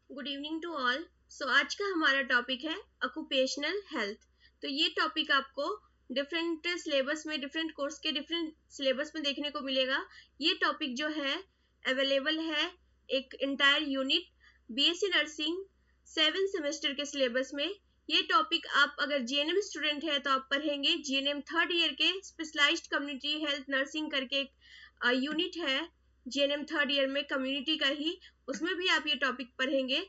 Good evening to all. आज का हमारा टॉपिक है ऑक्यूपेशनल हेल्थ। तो ये टॉपिक आपको डिफरेंट सिलेबस में, डिफरेंट कोर्स के डिफरेंट सिलेबस में देखने को मिलेगा। ये टॉपिक जो है अवेलेबल है एक entire unit BSc nursing 7 semester के सिलेबस में। ये टॉपिक आप अगर जीएनएम स्टूडेंट है तो आप पढ़ेंगे। जीएनएम थर्ड ईयर के स्पेशलाइज्ड कम्युनिटी हेल्थ नर्सिंग करके एक यूनिट है जीएनएम थर्ड ईयर में, कम्युनिटी का ही, उसमें भी आप ये टॉपिक पढ़ेंगे।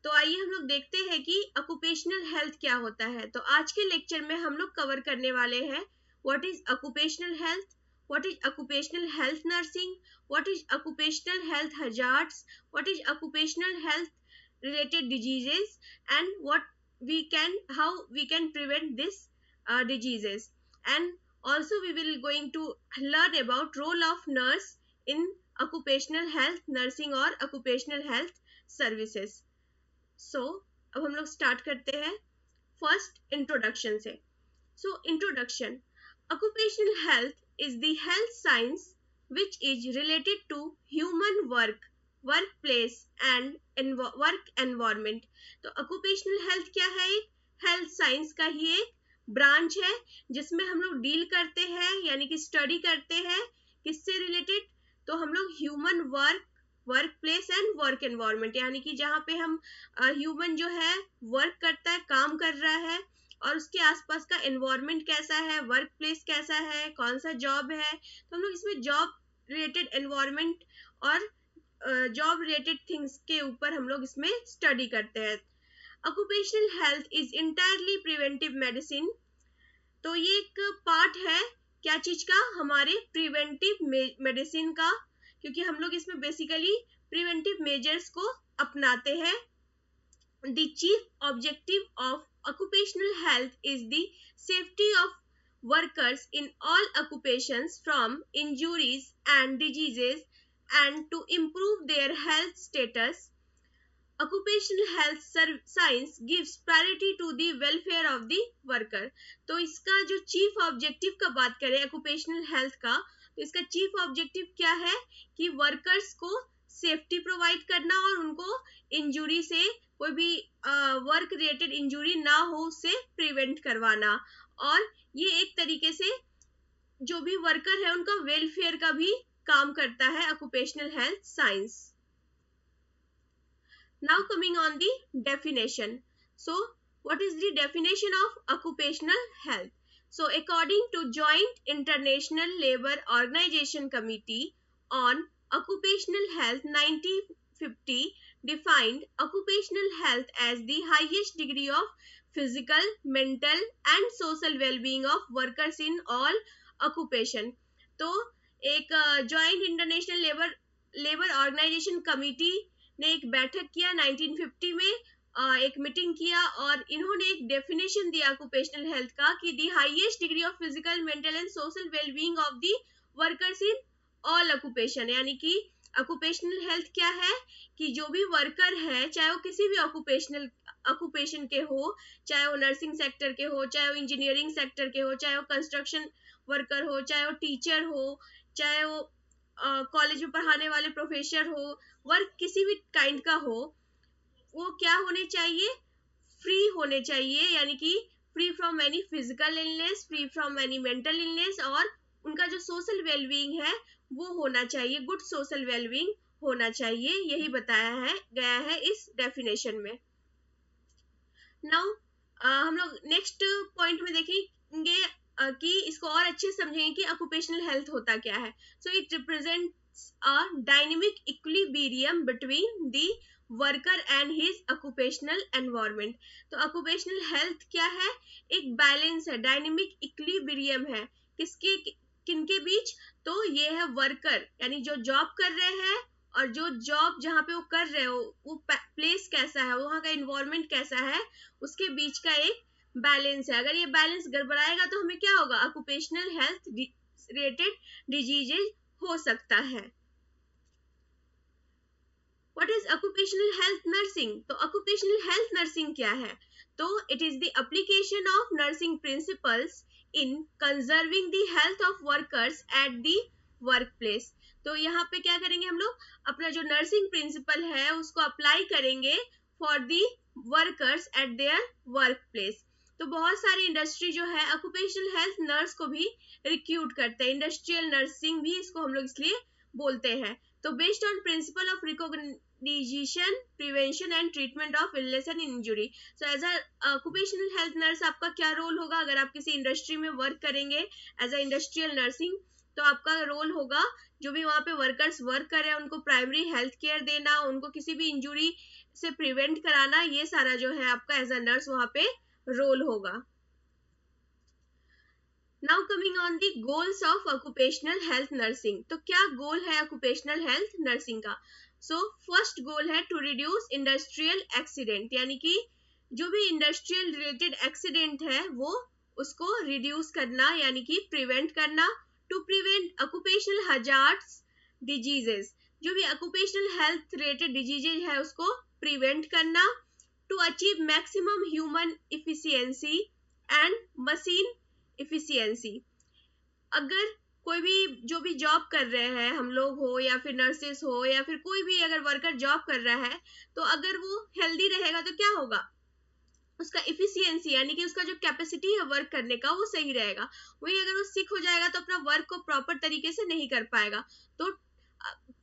तो आइए हम लोग देखते हैं कि ऑक्यूपेशनल हेल्थ क्या होता है। तो आज के लेक्चर में हम लोग कवर करने वाले हैं what is occupational health, what is occupational health nursing, what is occupational health hazards, what is occupational health related diseases, and how we can prevent this diseases. And also we will going to learn about role of nurse in occupational health nursing or occupational health services. अब हम लोग start करते हैं first introduction से। Introduction. occupational health is the health science which is related to human workplace and work environment। तो occupational health क्या है? एक हेल्थ साइंस का ही एक ब्रांच है जिसमें हम लोग डील करते हैं, यानी कि स्टडी करते हैं। किससे रिलेटेड? तो हम लोग human work place and work environment, यानी कि जहाँ पे हम ह्यूमन जो है वर्क करता है, काम कर रहा है, और उसके आसपास का एनवायरनमेंट कैसा है, वर्क प्लेस कैसा है, कौन सा जॉब है। तो हम लोग इसमें जॉब रिलेटेड एनवायरनमेंट और जॉब रिलेटेड थिंग्स के ऊपर हम लोग इसमें स्टडी करते हैं। Occupational health is entirely preventive medicine. तो ये एक पार्ट है क्या चीज का? हमारे प्रिवेंटिव मेडिसिन का, क्योंकि हम लोग इसमें बेसिकली प्रिवेंटिव मेजर्स को अपनाते हैं। The chief objective of occupational health is the safety of workers in all occupations from injuries and diseases, and to improve their health status. Occupational health science gives priority to the welfare of the worker। तो इसका जो chief objective का बात करें occupational health का, तो इसका chief objective क्या है कि वर्कर्स को सेफ्टी प्रोवाइड करना और उनको इंजुरी से, कोई भी वर्क रिलेटेड इंजुरी ना हो, उससे प्रिवेंट करवाना। और ये एक तरीके से जो भी वर्कर है उनका वेलफेयर का भी काम करता है occupational health science. Now coming on the definition. So what is the definition of occupational health? So according to Joint International Labour Organization Committee on Occupational Health 1950 defined occupational health as the highest degree of physical, mental and social well-being of workers in all occupation। तो एक joint international labour organisation committee ने एक बैठक किया 1950 में, एक meeting किया, और इन्होंने एक डेफिनेशन दिया ऑक्यूपेशनल हेल्थ का कि the highest degree of physical, mental and social wellbeing of the workers in all occupation. यानी कि ऑक्यूपेशनल हेल्थ क्या है कि जो भी वर्कर है, चाहे वो किसी भी ऑक्यूपेशन के हो, चाहे वो नर्सिंग सेक्टर के हो, चाहे वो इंजीनियरिंग सेक्टर के हो, चाहे वो कंस्ट्रक्शन वर्कर हो, चाहे वो टीचर हो, चाहे वो कॉलेज में पढ़ाने वाले प्रोफेसर हो, वर्क किसी भी काइंड का हो, वो क्या होने चाहिए? फ्री होने चाहिए, यानी कि free from any physical illness, free from any mental illness, और उनका जो सोशल वेलबीइंग है वो होना चाहिए, गुड सोशल वेलबीइंग होना चाहिए। यही बताया गया है इस डेफिनेशन में। नाउ हम लोग नेक्स्ट पॉइंट में देखेंगे कि इसको और अच्छे से समझेंगे कि ऑक्यूपेशनल हेल्थ होता क्या है। So it represents a dynamic equilibrium between the worker and his occupational environment. तो ऑक्यूपेशनल हेल्थ क्या है? एक बैलेंस है, डायनेमिक इक्विलिब्रियम है। किनके बीच? तो ये है वर्कर, यानी जो जॉब कर रहे हैं और जो जॉब जहाँ पे वो कर रहे हो वो प्लेस कैसा है, वहाँ का एनवायरनमेंट कैसा है, उसके बीच का एक बैलेंस है। अगर ये बैलेंस गड़बड़ाएगा तो हमें क्या होगा? ऑक्यूपेशनल हेल्थ रिलेटेड डिजीजेज हो सकता है। What is occupational health nursing? तो ऑक्यूपेशनल हेल्थ नर्सिंग क्या है? तो it is the application of nursing principles in conserving the health of workers at the work place. तो यहाँ पे क्या करेंगे हम लोग? अपना जो नर्सिंग प्रिंसिपल है उसको अप्लाई करेंगे for the workers eight their work place. तो बहुत सारी इंडस्ट्री जो है ऑक्यूपेशनल हेल्थ नर्स को भी रिक्रूट करते हैं, इंडस्ट्रियल नर्सिंग भी इसको हम लोग इसलिए बोलते हैं। तो based on principle of recognition, prevention and treatment of illness and injury. So as a occupational health nurse आपका क्या रोल होगा? अगर आप किसी इंडस्ट्री में वर्क करेंगे एज अ इंडस्ट्रियल नर्सिंग, तो आपका रोल होगा जो भी वहाँ पे वर्कर्स वर्क कर रहे हैं उनको प्राइमरी हेल्थ केयर देना, उनको किसी भी इंजुरी से प्रिवेंट कराना, ये सारा जो है आपका एज अ नर्स वहाँ पे रोल होगा। Now coming on the goals of occupational health nursing. तो क्या गोल है ऑक्यूपेशनल हेल्थ नर्सिंग का? सो फर्स्ट गोल है टू रिड्यूस इंडस्ट्रियल एक्सीडेंट, यानी कि जो भी इंडस्ट्रियल रिलेटेड एक्सीडेंट है वो उसको रिड्यूस करना, यानी कि प्रिवेंट करना। To prevent occupational hazards diseases, जो भी ऑक्यूपेशनल हेल्थ रिलेटेड डिजीजेज है उसको प्रिवेंट करना। To achieve maximum human efficiency and machine efficiency. अगर कोई भी जो भी जॉब कर रहे हैं, हम लोग हो या फिर नर्सेस हो या फिर कोई भी अगर वर्कर जॉब कर रहा है, तो अगर वो हेल्दी रहेगा तो क्या होगा? उसका इफिशियंसी यानी कि उसका जो कैपेसिटी है वर्क करने का वो सही रहेगा। वही अगर वो सिक हो जाएगा तो अपना वर्क को प्रॉपर तरीके से नहीं कर पाएगा। तो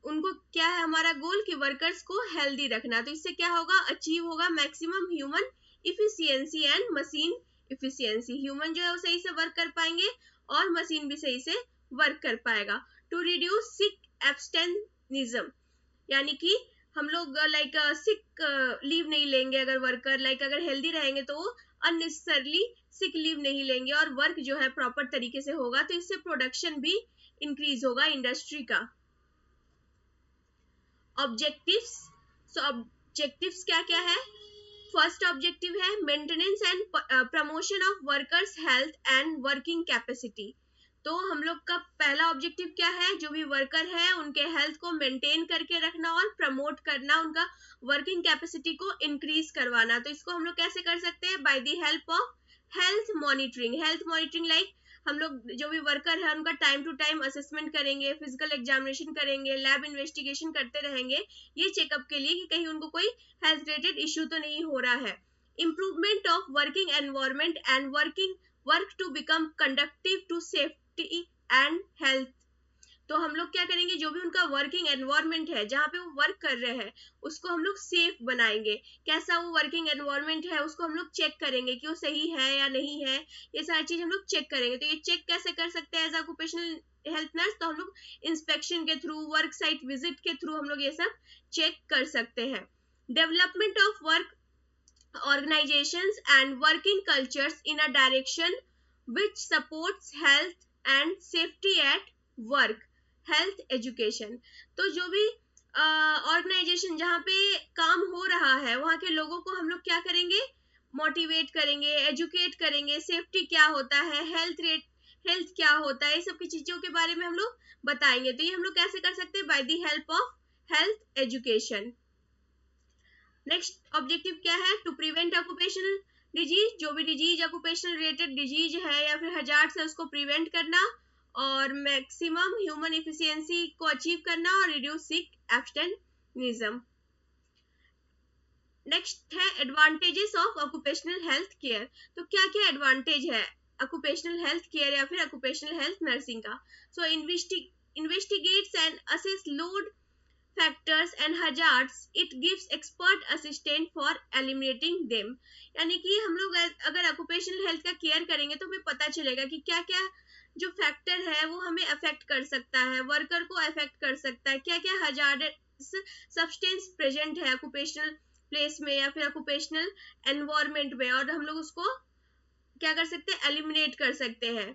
उनको क्या है हमारा गोल कि वर्कर्स को हेल्दी रखना। तो इससे क्या होगा? अचीव होगा maximum human efficiency and machine efficiency. Human जो है वो सही से वर्क कर पाएंगे और मशीन भी सही से वर्क कर पाएगा। टू रिड्यूस सिक एब्सटेनिज्म, यानी कि हम लोग लाइक सिक लीव नहीं लेंगे। अगर वर्कर लाइक अगर हेल्दी रहेंगे तो वो अननेसेसरली सिक लीव नहीं लेंगे और वर्क जो है प्रॉपर तरीके से होगा, तो इससे प्रोडक्शन भी इंक्रीज होगा इंडस्ट्री का। ऑब्जेक्टिव्स, सो ऑब्जेक्टिव्स क्या क्या है? फर्स्ट ऑब्जेक्टिव है maintenance and promotion of workers health and working capacity. तो हम लोग का पहला ऑब्जेक्टिव क्या है? जो भी वर्कर है उनके हेल्थ को मेंटेन करके रखना और प्रमोट करना, उनका वर्किंग कैपेसिटी को इंक्रीज करवाना। तो इसको हम लोग कैसे कर सकते हैं? By the help of health monitoring. Health monitoring like हम लोग जो भी वर्कर है उनका टाइम टू टाइम असेसमेंट करेंगे, फिजिकल एग्जामिनेशन करेंगे, लैब इन्वेस्टिगेशन करते रहेंगे ये चेकअप के लिए कि कहीं उनको कोई हेल्थ रिलेटेड इश्यू तो नहीं हो रहा है। Improvement of working environment and work to become conductive to safety and health. तो हम लोग क्या करेंगे? जो भी उनका वर्किंग एनवायरनमेंट है जहाँ पे वो वर्क कर रहे हैं उसको हम लोग सेफ बनाएंगे। कैसा वो वर्किंग एनवायरनमेंट है उसको हम लोग चेक करेंगे कि वो सही है या नहीं है, ये सारी चीज हम लोग चेक करेंगे। तो ये चेक कैसे कर सकते हैं एज ऑक्यूपेशनल हेल्थ नर्स? तो हम लोग इंस्पेक्शन के थ्रू, वर्क साइट विजिट के थ्रू हम लोग ये सब चेक कर सकते हैं। Development of work organizations and working cultures in a direction which supports health and safety at work, health education। तो जो भी ऑर्गेनाइजेशन जहाँ पे काम हो रहा है वहाँ के लोगों को हम लोग क्या करेंगे? मोटिवेट करेंगे, एजुकेट करेंगे, सेफ्टी क्या होता है, हेल्थ क्या होता है, ये सब की चीजों के बारे में हम लोग बताएंगे। तो ये हम लोग कैसे कर सकते हैं? By the help of health education. Next objective क्या है? To prevent occupational disease. जो भी डिजीज ऑक्यूपेशनल रिलेटेड डिजीज है या फिर हजार्ड्स है उसको प्रिवेंट करना और मैक्सिमम ह्यूमन एफिशिएंसी को अचीव करना और रिड्यूस सिक एब्सटेनिज्म। नेक्स्ट है advantages of occupational health care. तो क्या क्या एडवांटेज है ऑक्यूपेशनल हेल्थ केयर या फिर ऑक्यूपेशनल हेल्थ नर्सिंग का? So investigates and assess load factors and hazards, it gives expert assistant for eliminating them। यानी कि हम लोग अगर ऑक्यूपेशनल हेल्थ का केयर करेंगे तो हमें पता चलेगा कि क्या क्या जो फैक्टर है वो हमें अफेक्ट कर सकता है, वर्कर को अफेक्ट कर सकता है, क्या क्या हजार्डस सब्सटेंस प्रेजेंट है ऑक्यूपेशनल प्लेस में या फिर ऑक्यूपेशनल एनवायरनमेंट में, और हम लोग उसको क्या कर सकते हैं? एलिमिनेट कर सकते हैं।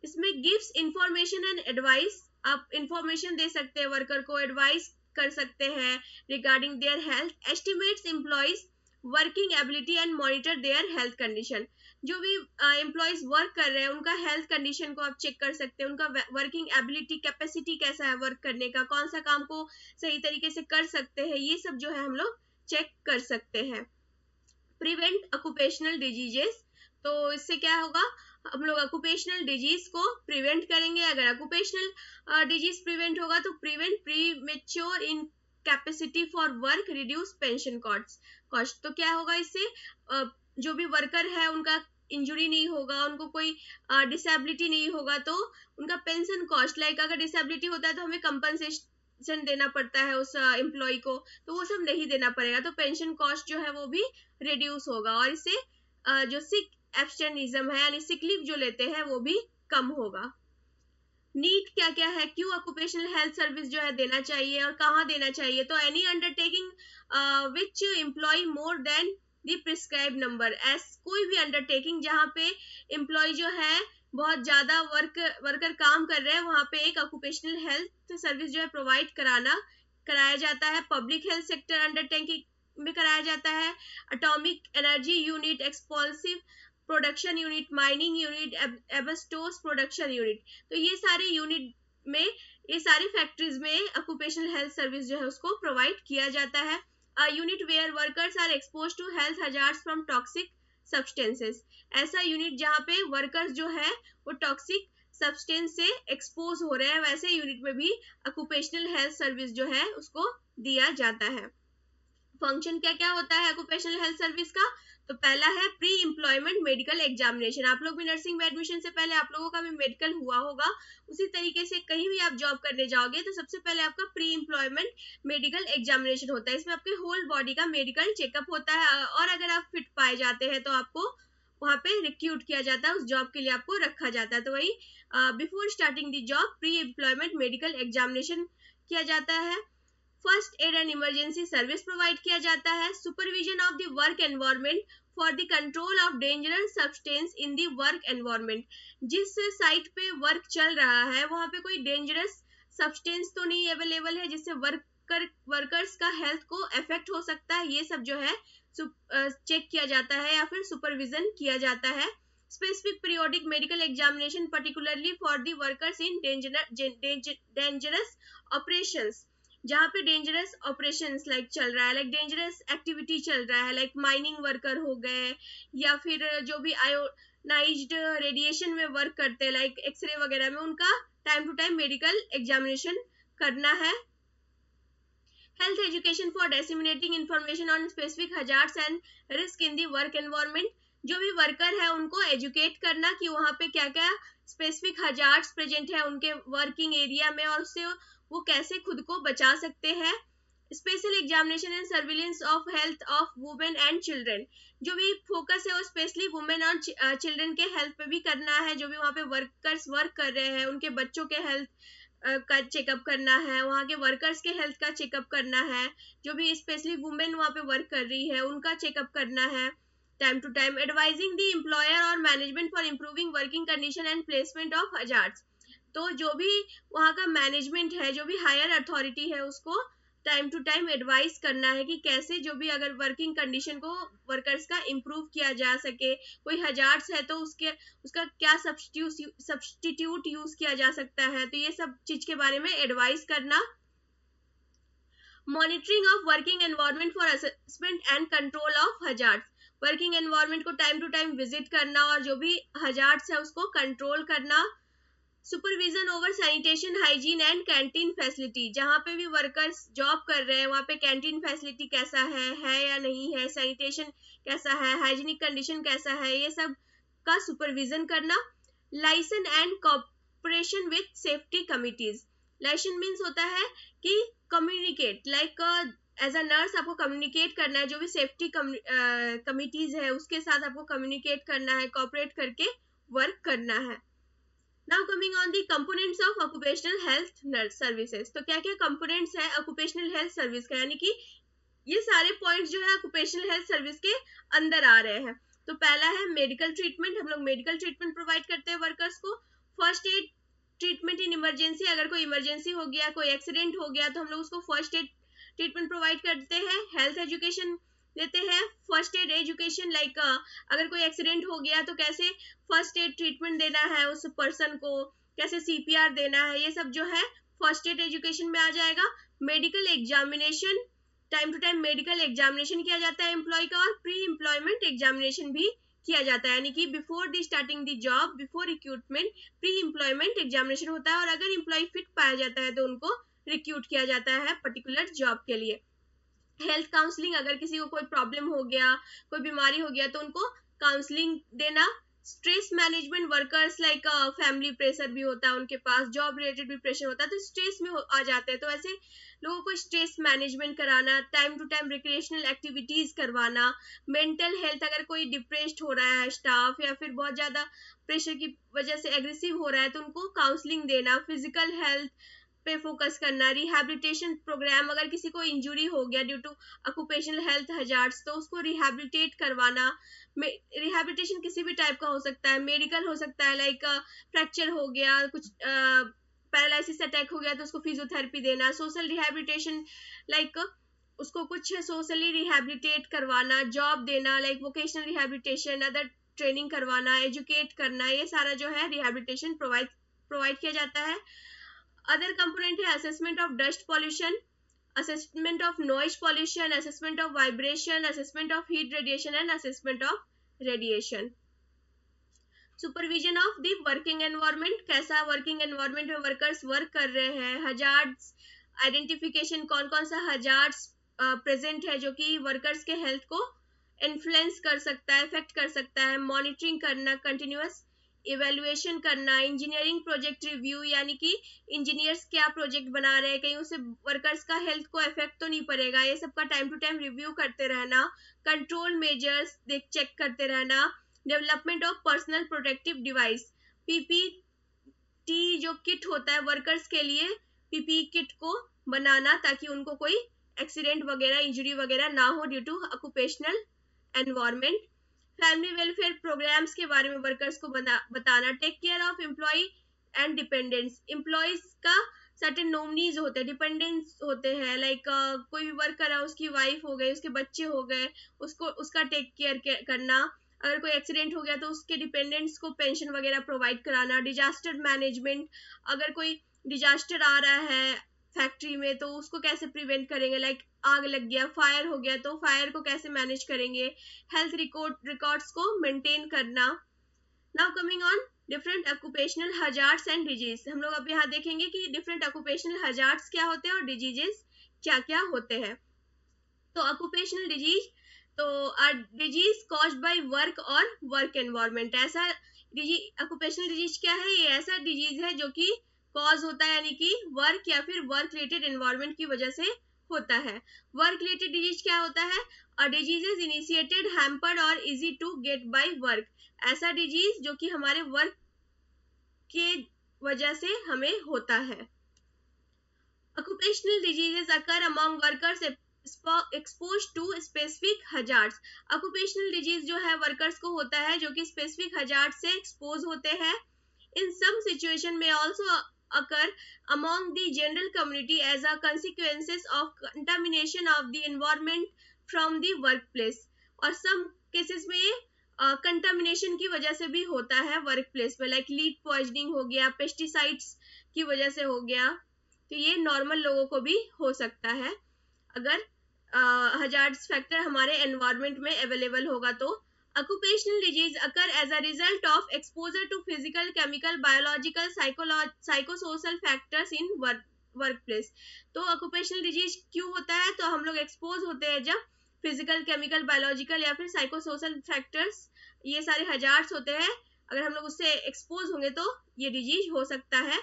इसमें गिव्स इंफॉर्मेशन एंड एडवाइस, आप इंफॉर्मेशन दे सकते हैं वर्कर को, एडवाइस कर सकते हैं regarding their health, estimates employees working ability and monitor their health condition. जो भी एम्प्लॉइज वर्क कर रहे हैं उनका हेल्थ कंडीशन को आप चेक कर सकते हैं, उनका वर्किंग एबिलिटी कैपेसिटी कैसा है वर्क करने का, कौन सा काम को सही तरीके से कर सकते हैं, ये सब जो है हम लोग चेक कर सकते हैं। प्रिवेंट ऑक्यूपेशनल डिजीजेस, तो इससे क्या होगा? हम लोग ऑक्यूपेशनल डिजीज को प्रिवेंट करेंगे। अगर ऑक्यूपेशनल डिजीज प्रिवेंट होगा तो prevent premature capacity for work, reduce pension cost. तो क्या होगा इससे, जो भी वर्कर है उनका इंजुरी नहीं होगा, उनको कोई डिसेबिलिटी नहीं होगा, तो उनका पेंशन कॉस्ट, लाइक अगर डिसेबिलिटी होता है तो हमें कंपनसेशन देना पड़ता है उस एम्प्लॉय को, तो वो सब नहीं देना पड़ेगा, तो पेंशन कॉस्ट जो है वो भी रिड्यूस होगा। और इससे जो सिक एब्स्टेनिज्म है यानी सिक लीव जो लेते हैं वो भी कम होगा। नीड क्या क्या है, क्यों ऑक्यूपेशनल हेल्थ सर्विस जो है देना चाहिए और कहाँ देना चाहिए, तो any undertaking which employ more than the prescribe number, कोई भी अंडरटेकिंग जहाँ पे एम्प्लॉय जो है बहुत ज्यादा वर्कर काम कर रहे हैं, वहाँ पे एक ऑक्यूपेशनल हेल्थ सर्विस जो है प्रोवाइड कराया जाता है। पब्लिक हेल्थ सेक्टर अंडरटेकिंग में कराया जाता है। Atomic energy unit, explosive production unit, mining unit, asbestos production unit, तो ये सारे यूनिट में, ये सारी फैक्ट्रीज में ऑक्यूपेशनल हेल्थ सर्विस जो है उसको प्रोवाइड किया जाता है। Unit where workers are expose to health hazards from toxic substances, ऐसा यूनिट जहाँ पे वर्कर्स जो है वो टॉक्सिक सब्सटेंस से एक्सपोज हो रहे हैं, वैसे यूनिट में भी ऑक्यूपेशनल हेल्थ सर्विस जो है उसको दिया जाता है। फंक्शन क्या क्या होता है ऑक्यूपेशनल हेल्थ सर्विस का, तो पहला है प्री एम्प्लॉयमेंट मेडिकल एग्जामिनेशन। आप लोग भी नर्सिंग में एडमिशन से पहले आप लोगों का भी मेडिकल हुआ होगा, उसी तरीके से कहीं भी आप जॉब करने जाओगे तो सबसे पहले आपका प्री एम्प्लॉयमेंट मेडिकल एग्जामिनेशन होता है। इसमें आपके होल बॉडी का मेडिकल चेकअप होता है, और अगर आप फिट पाए जाते हैं तो आपको वहाँ पे रिक्रूट किया जाता है, उस जॉब के लिए आपको रखा जाता है। तो वही before starting the job pre employment medical examination किया जाता है। First aid and emergency service provide किया जाता है। Supervision of the work environment for the control of dangerous substance in the work environment, जिस साइट पे वर्क चल रहा है वहाँ पे कोई डेंजरस सब्सटेंस तो नहीं अवेलेबल है जिससे वर्कर्स का हेल्थ को अफेक्ट हो सकता है, ये सब जो है चेक किया जाता है या फिर सुपरविजन किया जाता है। Specific periodic medical examination particularly for the workers in dangerous operations, जहाँ पे डेंजरस ऑपरेशंस लाइक चल रहा है, लाइक डेंजरस एक्टिविटी चल रहा है, लाइक माइनिंग वर्कर हो गए या फिर जो भी आयोनाइज्ड रेडिएशन में वर्क करते हैं लाइक एक्सरे वगैरह में, उनका time to time medical examination करना है। Health education for disseminating information on specific hazards and risk in the work environment, जो भी वर्कर है उनको एजुकेट करना कि वहाँ पे क्या क्या स्पेसिफिक हजार्ड्स प्रेजेंट है उनके वर्किंग एरिया में और उससे वो कैसे खुद को बचा सकते हैं। Special examination and surveillance of health of women and children, जो भी फोकस है वो स्पेशली वुमेन और चिल्ड्रन के हेल्थ पे भी करना है, जो भी वहाँ पे वर्कर्स वर्क कर रहे हैं उनके बच्चों के हेल्थ का चेकअप करना है, वहाँ के वर्कर्स के हेल्थ का चेकअप करना है, जो भी स्पेशली वुमेन वहाँ पे वर्क कर रही है उनका चेकअप करना है time to time. Advising the employer और management for improving working condition and placement of hazards, तो जो भी वहाँ का मैनेजमेंट है, जो भी हायर अथॉरिटी है, उसको टाइम टू टाइम एडवाइस करना है कि कैसे जो भी अगर वर्किंग कंडीशन को वर्कर्स का इम्प्रूव किया जा सके, कोई हजार्ड्स है तो उसका क्या सब्स्टिट्यूट यूज किया जा सकता है, तो ये सब चीज के बारे में एडवाइस करना। Monitoring of working environment for assessment and control of hazards, working environment को टाइम टू टाइम विजिट करना और जो भी हजार्ड्स है उसको कंट्रोल करना। Supervision over sanitation hygiene and canteen facility, जहाँ पे भी वर्कर्स जॉब कर रहे हैं वहाँ पे कैंटीन फैसिलिटी कैसा है या नहीं है, सैनिटेशन कैसा है, हाइजीनिक कंडीशन कैसा है, ये सब का सुपरविजन करना। Licence and cooperation with safety committees, licence means होता है कि communicate, like as a nurse आपको कम्युनिकेट करना है, जो भी सेफ्टी कमिटीज है उसके साथ आपको कम्युनिकेट करना है, कोऑपरेट करके वर्क करना है। Now coming on the components of occupational health nurse services, तो क्या क्या components है occupational health service का, यानी कि ये सारे पॉइंट्स जो है occupational health service के अंदर आ रहे हैं। तो पहला है मेडिकल ट्रीटमेंट, हम लोग मेडिकल ट्रीटमेंट प्रोवाइड करते हैं वर्कर्स को। First aid treatment in emergency, अगर कोई इमरजेंसी हो गया, कोई एक्सीडेंट हो गया तो हम लोग उसको फर्स्ट एड ट्रीटमेंट प्रोवाइड करते हैं। हेल्थ एजुकेशन देते हैं, फर्स्ट एड एजुकेशन लाइक अगर कोई एक्सीडेंट हो गया तो कैसे फर्स्ट एड ट्रीटमेंट देना है उस पर्सन को, कैसे सीपीआर देना है, ये सब जो है फर्स्ट एड एजुकेशन में आ जाएगा। Medical examination, time to time medical examination किया जाता है एम्प्लॉय का, और प्री एम्प्लॉयमेंट एग्जामिनेशन भी किया जाता है, यानी कि before the starting the job, before recruitment pre employment examination होता है, और अगर एम्प्लॉय फिट पाया जाता है तो उनको रिक्रूट किया जाता है पर्टिकुलर जॉब के लिए। हेल्थ काउंसलिंग, अगर किसी को कोई प्रॉब्लम हो गया, कोई बीमारी हो गया, तो उनको काउंसलिंग देना। Stress management, workers like family pressure भी होता है उनके पास, जॉब रिलेटेड भी प्रेशर होता है, तो स्ट्रेस में आ जाते हैं, तो ऐसे लोगों को स्ट्रेस मैनेजमेंट कराना, time to time recreational activities करवाना। मेंटल हेल्थ, अगर कोई डिप्रेस्ड हो रहा है स्टाफ या फिर बहुत ज्यादा प्रेशर की वजह से एग्रेसिव हो रहा है, तो उनको काउंसलिंग देना। फिजिकल हेल्थ पे फोकस करना। रिहैबिलिटेशन प्रोग्राम, अगर किसी को इंजुरी हो गया due to occupational health hazards, तो उसको रिहैबिलिटेट करवाना। रिहैबिलिटेशन किसी भी टाइप का हो सकता है, मेडिकल हो सकता है, लाइक फ्रैक्चर हो गया, कुछ पैरालिसिस अटैक हो गया तो उसको फिजियोथेरेपी देना। सोशल रिहैबिलिटेशन, लाइक उसको कुछ सोशली रिहैबिलिटेट करवाना। जॉब देना, like vocational rehabilitation, other training करवाना, एजुकेट करना, ये सारा जो है रिहैबिलिटेशन प्रोवाइड किया जाता है। अदर कंपोनेंट है assessment of dust pollution, assessment of noise pollution, assessment of vibration, assessment of heat radiation and assessment of radiation. Supervision of the working environment, कैसा working environment में workers work कर रहे हैं। hazards identification, कौन कौन सा hazards present है जो कि workers के health को influence कर सकता है, affect कर सकता है। monitoring करना, continuous इवेल्युएशन करना। इंजीनियरिंग प्रोजेक्ट रिव्यू, यानी कि इंजीनियर्स क्या प्रोजेक्ट बना रहे हैं, कहीं उससे वर्कर्स का हेल्थ को इफेक्ट तो नहीं पड़ेगा, ये सबका टाइम टू टाइम रिव्यू करते रहना। कंट्रोल मेजर्स चेक करते रहना। Development of personal protective device, PPT जो किट होता है वर्कर्स के लिए, पीपी किट को बनाना ताकि उनको कोई एक्सीडेंट वगैरह, इंजरी वगैरह ना हो due to occupational environment. Family welfare programmes के बारे में वर्कर्स को बताना। Take care of employ and dependents, employees का सर्टेन नॉमिनीज होते हैं, डिपेंडेंट्स होते हैं, लाइक कोई भी वर्क कर रहा है, उसकी वाइफ हो गई, उसके बच्चे हो गए, उसका टेक केयर करना। अगर कोई एक्सीडेंट हो गया तो उसके डिपेंडेंट्स को पेंशन वगैरह प्रोवाइड कराना। डिजास्टर मैनेजमेंट, अगर कोई डिजास्टर आ रहा है फैक्ट्री में तो उसको कैसे प्रिवेंट करेंगे, लाइक आग लग गया, फायर हो गया तो फायर को कैसे मैनेज करेंगे। हेल्थ रिकॉर्ड्स को मेंटेन करना। Now coming on different occupational hazards and disease, हम लोग अब यहाँ देखेंगे कि डिफरेंट ऑक्यूपेशनल हजार्ड्स क्या होते हैं और डिजीजेस क्या क्या होते हैं। तो ऑक्यूपेशनल डिजीज, तो डिजीज कॉज्ड बाय वर्क और वर्क एनवायरनमेंट, ऐसा ऑक्यूपेशनल डिजीज क्या है, ये ऐसा डिजीज है जो कि कॉज होता है, यानी कि वर्क या फिर वर्क रिलेटेड एनवायरनमेंट की वजह से होता है। वर्क रिलेटेड डिजीज क्या होता है, a disease is initiated, hampered और easy to get by work, ऐसा डिजीज जो कि हमारे वर्क के वजह से हमें होता है। Occupational diseases occur among workers expose to specific hazards, occupational disease जो है वर्कर्स को होता है जो कि स्पेसिफिक हजार्ड से एक्सपोज होते हैं। इन सम सिचुएशन में also occur among the general community as a consequences of contamination of the environment from the workplace, और some cases में ये कंटामिनेशन की वजह से भी होता है वर्क प्लेस में, लाइक लीड पॉइजनिंग हो गया, पेस्टिसाइड्स की वजह से हो गया, तो ये नॉर्मल लोगों को भी हो सकता है अगर हजार्ड्स फैक्टर हमारे एनवायरनमेंट में अवेलेबल होगा तो। Occupational disease occur as a result of exposure to physical, chemical, biological, psychosocial factors in workplace. तो occupational disease क्यों होता है, तो हम लोग expose होते हैं जब physical, chemical, biological या फिर psychosocial factors, ये सारे hazards होते हैं, अगर हम लोग उससे expose होंगे तो ये disease हो सकता है।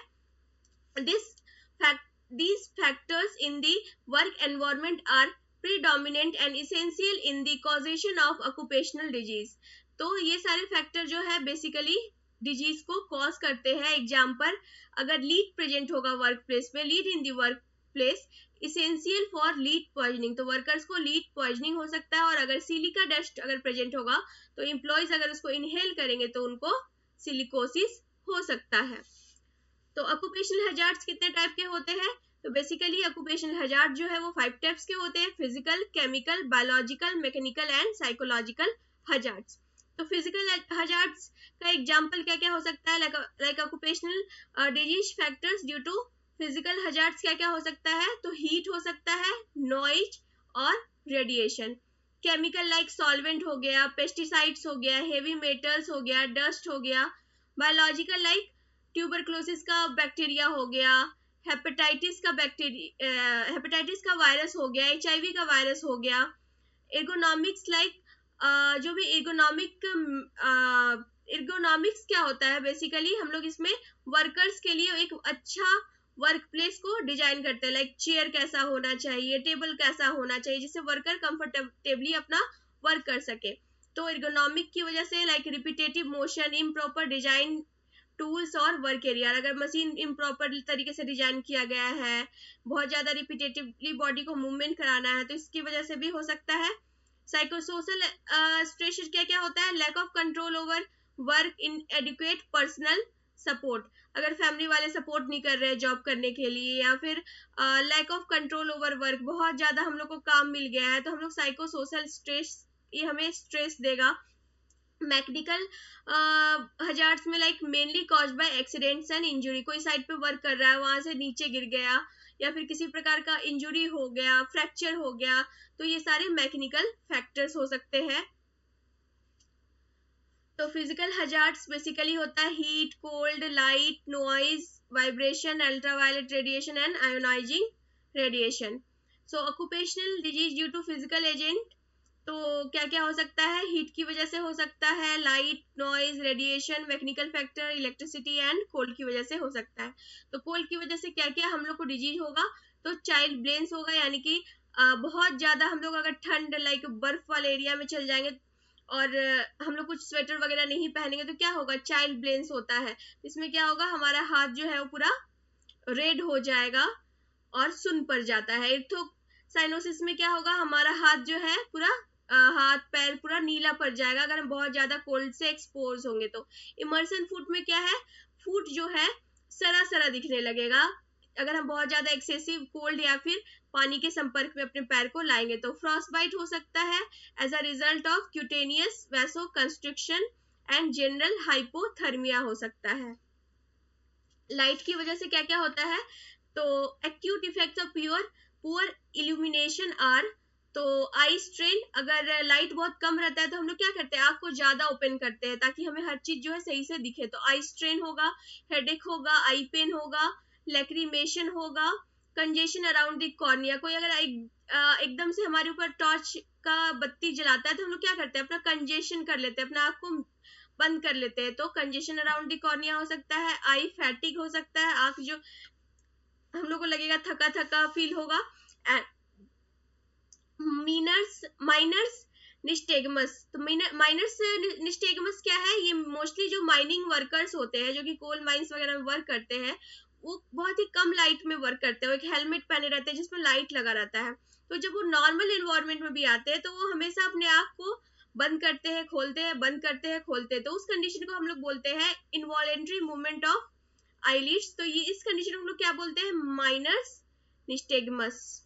These factors in the work environment are predominant and essential in the causation of occupational disease, तो ये सारे फैक्टर जो है बेसिकली डिजीज को कॉज करते हैं। एग्जाम्पल, अगर लीड प्रेजेंट होगा वर्क प्लेस में, lead in the work place essential for lead poisoning, तो वर्कर्स को लीड पॉइजनिंग हो सकता है। और अगर सिलिका डस्ट अगर प्रेजेंट होगा तो एम्प्लॉयज अगर उसको इनहेल करेंगे तो उनको सिलिकोसिस हो सकता है। तो ऑक्यूपेशनल हजार्ड्स कितने टाइप के होते हैं, तो बेसिकली ऑक्यूपेशनल हजार्ड जो है वो 5 टाइप्स के होते हैं, physical, chemical, biological, mechanical and psychological hazards. तो फिजिकल हजार्ड्स का एग्जांपल क्या क्या हो सकता है, like occupational disease factors due to physical hazards क्या क्या हो सकता है, तो हीट हो सकता है, नॉइज और रेडिएशन। केमिकल लाइक सॉल्वेंट हो गया, पेस्टिसाइड्स हो गया, हेवी मेटल्स हो गया, डस्ट हो गया। बायोलॉजिकल लाइक ट्यूबरक्लोसिस का बैक्टीरिया हो गया, हेपेटाइटिस का वायरस हो गया, HIV का वायरस हो गया। एर्गोनॉमिक्स जो भी एर्गोनॉमिक्स क्या होता है, बेसिकली हम लोग इसमें वर्कर्स के लिए एक अच्छा वर्क प्लेस को डिजाइन करते हैं, चेयर कैसा होना चाहिए, टेबल कैसा होना चाहिए, जिससे वर्कर कंफर्टेबली अपना वर्क कर सके। तो एर्गोनॉमिक की वजह से repetitive motion, improper design tools और वर्क एरिया, अगर मशीन इम्प्रॉपर तरीके से डिजाइन किया गया है, बहुत ज्यादा रिपीटेटिवली बॉडी को मूवमेंट कराना है, तो इसकी वजह से भी हो सकता है। साइकोसोशल स्ट्रेस क्या क्या होता है, lack of control over work, inadequate personal support, अगर फैमिली वाले सपोर्ट नहीं कर रहे जॉब करने के लिए, या फिर lack of control over work, बहुत ज्यादा हम लोग को काम मिल गया है, तो हम लोग साइकोसोशल स्ट्रेस, ये हमें स्ट्रेस देगा। मैकेनिकल हजार्ड्स में mainly cause by accidents and injury, कोई साइड पे वर्क कर रहा है, वहां से नीचे गिर गया या फिर किसी प्रकार का इंजुरी हो गया, फ्रैक्चर हो गया, तो ये सारे मैकेनिकल फैक्टर्स हो सकते हैं। तो फिजिकल हजार्ड्स बेसिकली होता है heat, cold, light, noise, vibration, ultraviolet radiation and ionising radiation. So occupational disease due to physical agent, तो क्या क्या हो सकता है, हीट की वजह से हो सकता है, light, noise, radiation, mechanical factor, electricity and cold की वजह से हो सकता है। तो कोल्ड की वजह से क्या क्या हम लोग को डिजीज होगा, तो चाइल्ड ब्लेंस होगा, यानी कि बहुत ज्यादा हम लोग अगर ठंड बर्फ वाले एरिया में चल जाएंगे और हम लोग कुछ स्वेटर वगैरह नहीं पहनेंगे, तो क्या होगा, चाइल्ड ब्लेंस होता है। इसमें क्या होगा, हमारा हाथ जो है वो पूरा रेड हो जाएगा और सुन पड़ जाता है। इर्थोसाइनोसिस में क्या होगा, हमारा हाथ जो है पूरा हाथ पैर पूरा नीला पड़ जाएगा अगर हम बहुत ज्यादा कोल्ड से एक्सपोज होंगे। तो इमर्सन फुट में क्या है, फुट जो है सरा सरा दिखने लगेगा अगर हम बहुत ज्यादा एक्सेसिव कोल्ड या फिर पानी के संपर्क में अपने पैर को लाएंगे। तो फ्रॉस्टबाइट हो सकता है as a result of cutaneous vasoconstriction and general hypothermia हो सकता है। लाइट की वजह से क्या क्या होता है, तो acute effects of poor illumination are, तो आई स्ट्रेन, अगर लाइट बहुत कम रहता है तो हम लोग क्या करते हैं, आंख को ज्यादा ओपन करते हैं ताकि हमें हर चीज जो है सही से दिखे। तो आई स्ट्रेन होगा, हेडेक होगा, आई पेन होगा, लैक्रिमेशन होगा, कंजेशन अराउंड द कॉर्निया, कोई अगर एकदम से हमारे ऊपर टॉर्च का बत्ती जलाता है तो हम लोग क्या करते हैं, अपना कंजेशन कर लेते हैं, अपना आंख को बंद कर लेते हैं, तो कंजेशन अराउंड द कॉर्निया हो सकता है। आई फैटिक हो सकता है, आंख जो हम लोग को लगेगा थका थका फील होगा। माइनर्स निस्टेगमस, तो माइनर्स निस्टेगमस क्या है, ये मोस्टली जो माइनिंग वर्कर्स होते हैं जो कि कोल माइंस वगैरह में वर्क करते हैं, वो बहुत ही कम लाइट में वर्क करते हैं, वो एक हेलमेट पहने रहते हैं जिसमें लाइट लगा रहता है। तो जब वो नॉर्मल एनवायरनमेंट में भी आते हैं तो वो हमेशा अपने आँख को बंद करते हैं खोलते हैं, बंद करते हैं खोलते हैं, तो उस कंडीशन को हम लोग बोलते हैं इनवॉलेंट्री मूवमेंट ऑफ आईलिड्स। तो ये इस कंडीशन को हम लोग क्या बोलते हैं, माइनर्स निस्टेगमस।